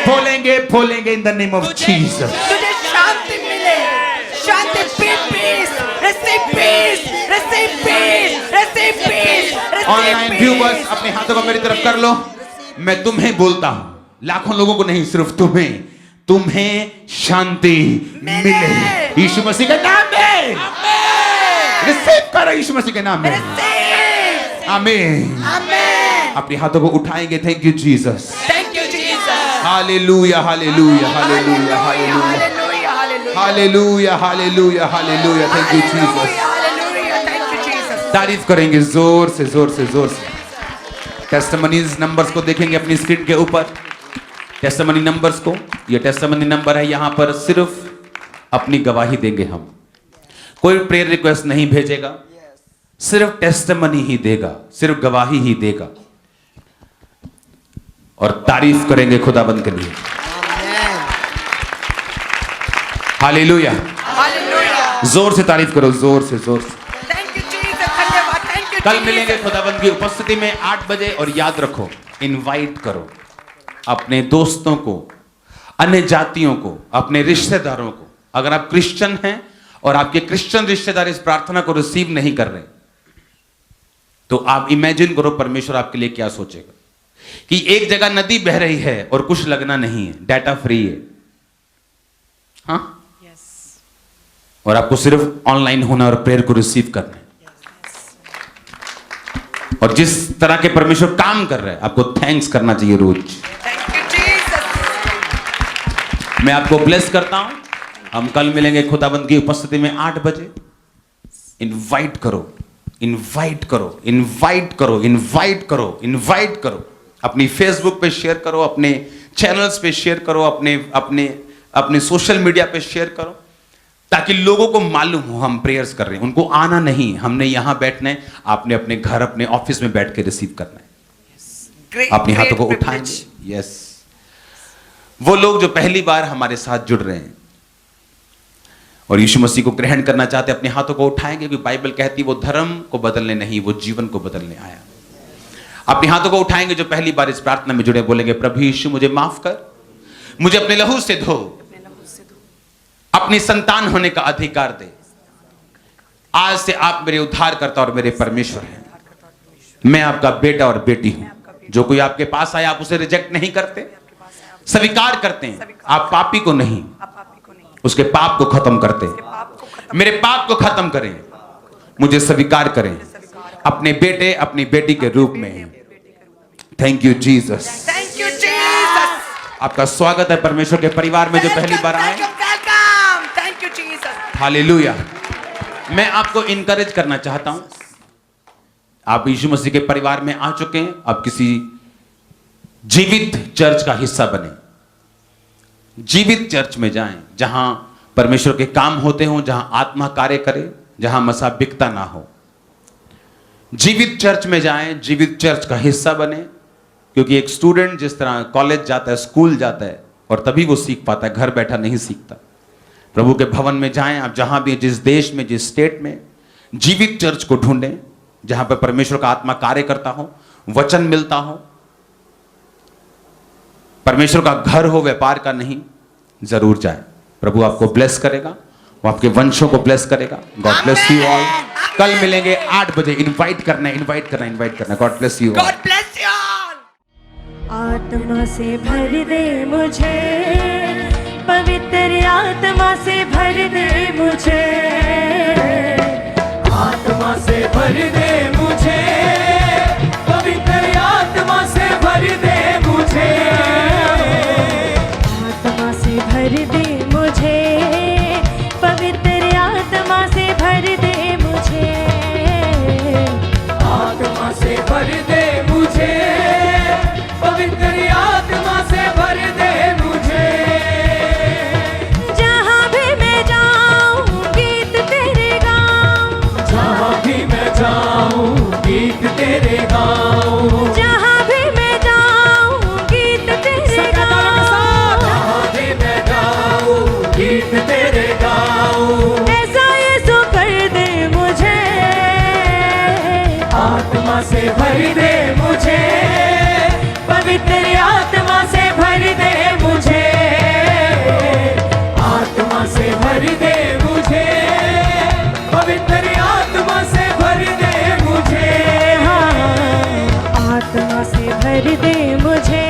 बोलेंगे बोलेंगे in the name of Jesus. तुझे शांति मिले, शांति, peace, receive peace, receive peace, receive peace. Online viewers अपने हाथों को मेरी तरफ कर लो। मैं तुम्हें बोलता हूं, लाखों लोगों को नहीं, सिर्फ तुम्हें, तुम्हें शांति मिले यीशु मसीह के नाम में। रिसीव करो यीशु मसीह के नाम में। आमीन। अपने हाथों को उठाएंगे। Thank you Jesus, thank you Jesus. Hallelujah hallelujah hallelujah hallelujah hallelujah hallelujah hallelujah. Thank you Jesus. तारीफ करेंगे जोर से जोर से जोर से। टेस्टिमनीज नंबर्स को देखेंगे अपनी स्क्रीन के ऊपर, टेस्टिमनी नंबर्स को। ये टेस्टिमनी नंबर है, यहां पर सिर्फ अपनी गवाही देंगे हम, कोई प्रेयर रिक्वेस्ट नहीं भेजेगा, सिर्फ टेस्टिमनी ही देगा, सिर्फ गवाही ही देगा। और तारीफ करेंगे खुदाबंद के लिए। हालेलुया, जोर से तारीफ करो, जोर से जोर से। कल मिलेंगे खुदाबंद की उपस्थिति में 8 बजे। और याद रखो, इनवाइट करो अपने दोस्तों को, अन्य जातियों को, अपने रिश्तेदारों को। अगर आप क्रिश्चियन हैं और आपके क्रिश्चियन रिश्तेदार इस प्रार्थना को रिसीव नहीं कर रहे, तो आप इमेजिन करो परमेश्वर आपके लिए क्या सोचेगा कि एक जगह नदी बह रही है और कुछ लगना नहीं है, डाटा फ्री है, हाँ, और आपको सिर्फ ऑनलाइन होना और प्रेयर को रिसीव करना है। और जिस तरह के परमेश्वर काम कर रहे हैं, आपको थैंक्स करना चाहिए रोज। मैं आपको ब्लेस करता हूं। हम कल मिलेंगे खुदाबंद की उपस्थिति में 8 बजे। इनवाइट करो, इनवाइट करो, इनवाइट करो, इनवाइट करो, इनवाइट करो। अपनी फेसबुक पे शेयर करो, अपने चैनल्स पे शेयर करो, अपने अपने अपने सोशल मीडिया पे शेयर करो, ताकि लोगों को मालूम हो हम प्रेयर्स कर रहे हैं। उनको आना नहीं, हमने यहां बैठना है, आपने अपने घर, अपने ऑफिस में बैठ के रिसीव करना है। अपने हाथों को उठाएंगे। यस, वो लोग जो पहली बार हमारे साथ जुड़ रहे हैं और यीशु मसीह को ग्रहण करना चाहते हैं, अपने हाथों को उठाएंगे, क्योंकि बाइबल कहती है वो धर्म को बदलने नहीं, वो जीवन को बदलने आया। अपने हाथों को उठाएंगे जो पहली बार इस प्रार्थना में जुड़े, बोलेंगे प्रभु यीशु मुझे माफ कर, मुझे अपने लहू से धो, अपनी संतान होने का अधिकार दे। आज से आप मेरे उद्धारकर्ता और मेरे परमेश्वर हैं। मैं आपका बेटा और बेटी हूं। जो कोई आपके पास आए, आप उसे रिजेक्ट नहीं करते, स्वीकार करते हैं। आप पापी को नहीं, उसके पाप को खत्म करते। मेरे पाप को खत्म करें, मुझे स्वीकार करें अपने बेटे, अपनी बेटी के रूप में। Thank you Jesus. Thank you Jesus. आपका स्वागत है परमेश्वर के परिवार में जो पहली बार आए। Thank you Jesus. हालेलुया। मैं आपको इनकरेज करना चाहता हूं, आप यीशु मसीह के परिवार में आ चुके हैं, अब किसी जीवित चर्च का हिस्सा बने। जीवित चर्च में जाएं, जहां परमेश्वर के काम होते हों, जहां आत्मा कार्य करे, जहां मसाबिकता ना हो। जीवित चर्च में जाएं, जीवित चर्च का हिस्सा बने। क्योंकि एक स्टूडेंट जिस तरह कॉलेज जाता है, स्कूल जाता है, और तभी वो सीख पाता है, घर बैठा नहीं सीखता। प्रभु के भवन में जाएं, आप जहां भी, जिस देश में, जिस स्टेट में, जीवित चर्च को ढूंढें, जहां पर परमेश्वर का आत्मा कार्य करता हो, वचन मिलता हो, परमेश्वर का घर हो, व्यापार का नहीं। जरूर जाएं, प्रभु आपको ब्लेस करेगा, वो आपके वंशों को ब्लेस करेगा। God bless you all. कल मिलेंगे 8 बजे। इनवाइट करना है, इनवाइट करना है, इनवाइट करना है। God bless you all. God bless you all. आत्मा से भर दे मुझे, पवित्र आत्मा से भर दे मुझे, आत्मा से भर दे मुझे, पवित्र आत्मा से भर दे मुझे, आत्मा से भर दे मुझे, पवित्र आत्मा से भर दे मुझे, आत्मा से भर दे मुझे, पवित्र आत्मा से भर दे मुझे। जहाँ भी आत्मा से भर दे मुझे, पवित्र आत्मा से भर दे मुझे, आत्मा से भर दे मुझे, पवित्र आत्मा से भर दे मुझे, आत्मा से भर दे मुझे,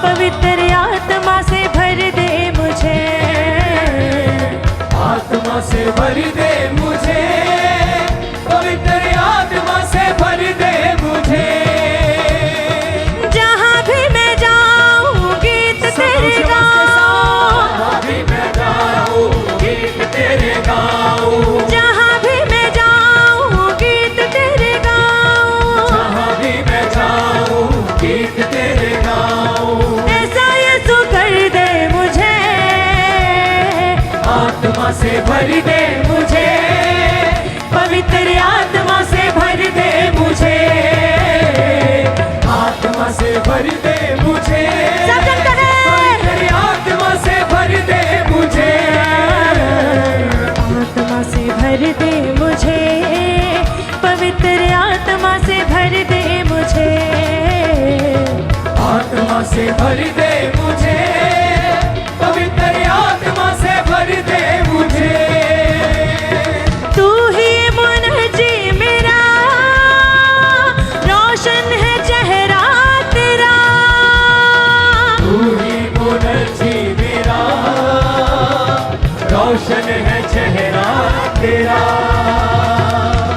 पवित्र आत्मा से भर दे मुझे, आत्मा से भर दे मुझे, पवित्र आत्मा से भर दे मुझे। जहाँ भी मैं जाऊँ गीत तेरे गाऊँ, जहाँ भी मैं जाऊँ गीत तेरे गाऊँ, जहाँ भी मैं जाऊँ गीत तेरे गाऊँ, जहाँ भी मैं जाऊँ गीत तेरे गाऊँ। ऐसा यीशु कर दे मुझे, आत्मा से भर दे मुझे, पवित्र आत्मा से भर दे मुझे, आत्मा से भर दे मुझे, सब जनता है। पवित्र आत्मा से भर दे मुझे, आत्मा से भर दे मुझे, पवित्र आत्मा से भर दे मुझे, आत्मा से भर दे मुझे, पवित्र आत्मा से भर दे मुझे। तू ही मुनजी मेरा, रोशन है चेहरा तेरा, तू ही मुनजी मेरा, रोशन है चेहरा तेरा,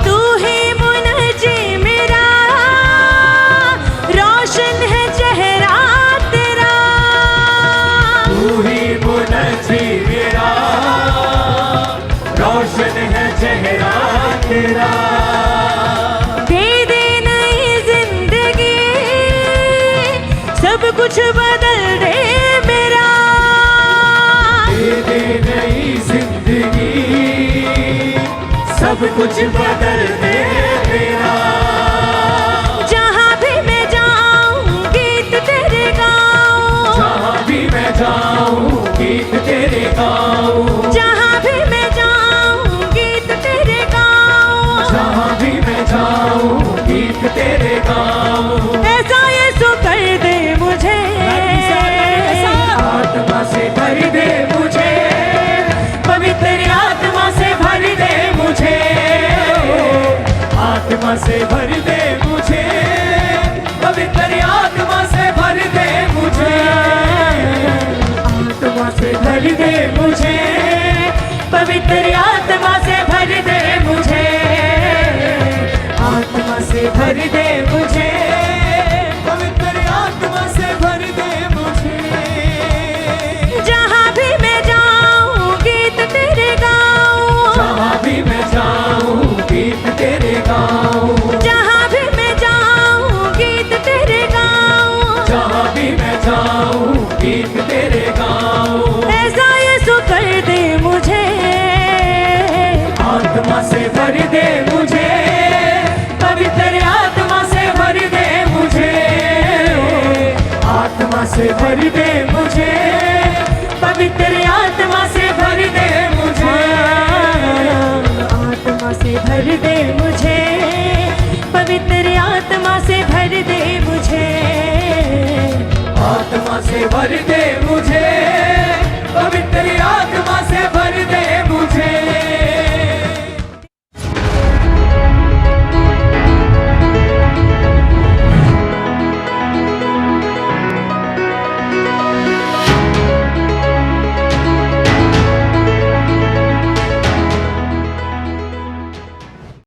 तू ही मुनजी मेरा, रोशन है चेहरा तेरा, तू ही मुनजी मेरा, रोशन है चेहरा तेरा। दे दे नई जिंदगी, सब कुछ बदल दे मेरा, दे दे नई जिंदगी, सब कुछ बदल दे मेरा। जहाँ भी मैं जाऊँ गीत तेरे गाऊँ, जहाँ भी मैं जाऊँ गीत तेरे गाऊँ, जहाँ भी मैं जाऊँ गीत तेरे गाऊँ, जहाँ भी मैं जाऊँ गीत तेरे गाऊँ। ऐसा यीशु कर दे मुझे, आत्मा से भर दे मुझे, पवित्र आत्मा से भर दे मुझे, आत्मा से भर दे मुझे, पवित्र आत्मा से भर दे मुझे, आत्मा से भर दे मुझे, पवित्र आत्मा से भर दे मुझे, आत्मा से भर दे मुझे, पवित्र आत्मा से भर दे मुझे। जहाँ भी मैं जाऊँ गीत तेरे गाऊँ, जहाँ भी मैं जाऊँ गीत तेरे गाऊँ, जहाँ भी मैं जाऊँ गीत तेरे गाऊँ, जहाँ भी मैं जाऊँ गीत तेरे गाऊँ। ऐसा यीशु कर दे मुझे, आत्मा से भर दे मुझे, पवित्र आत्मा से भर दे मुझे, आत्मा से भर दे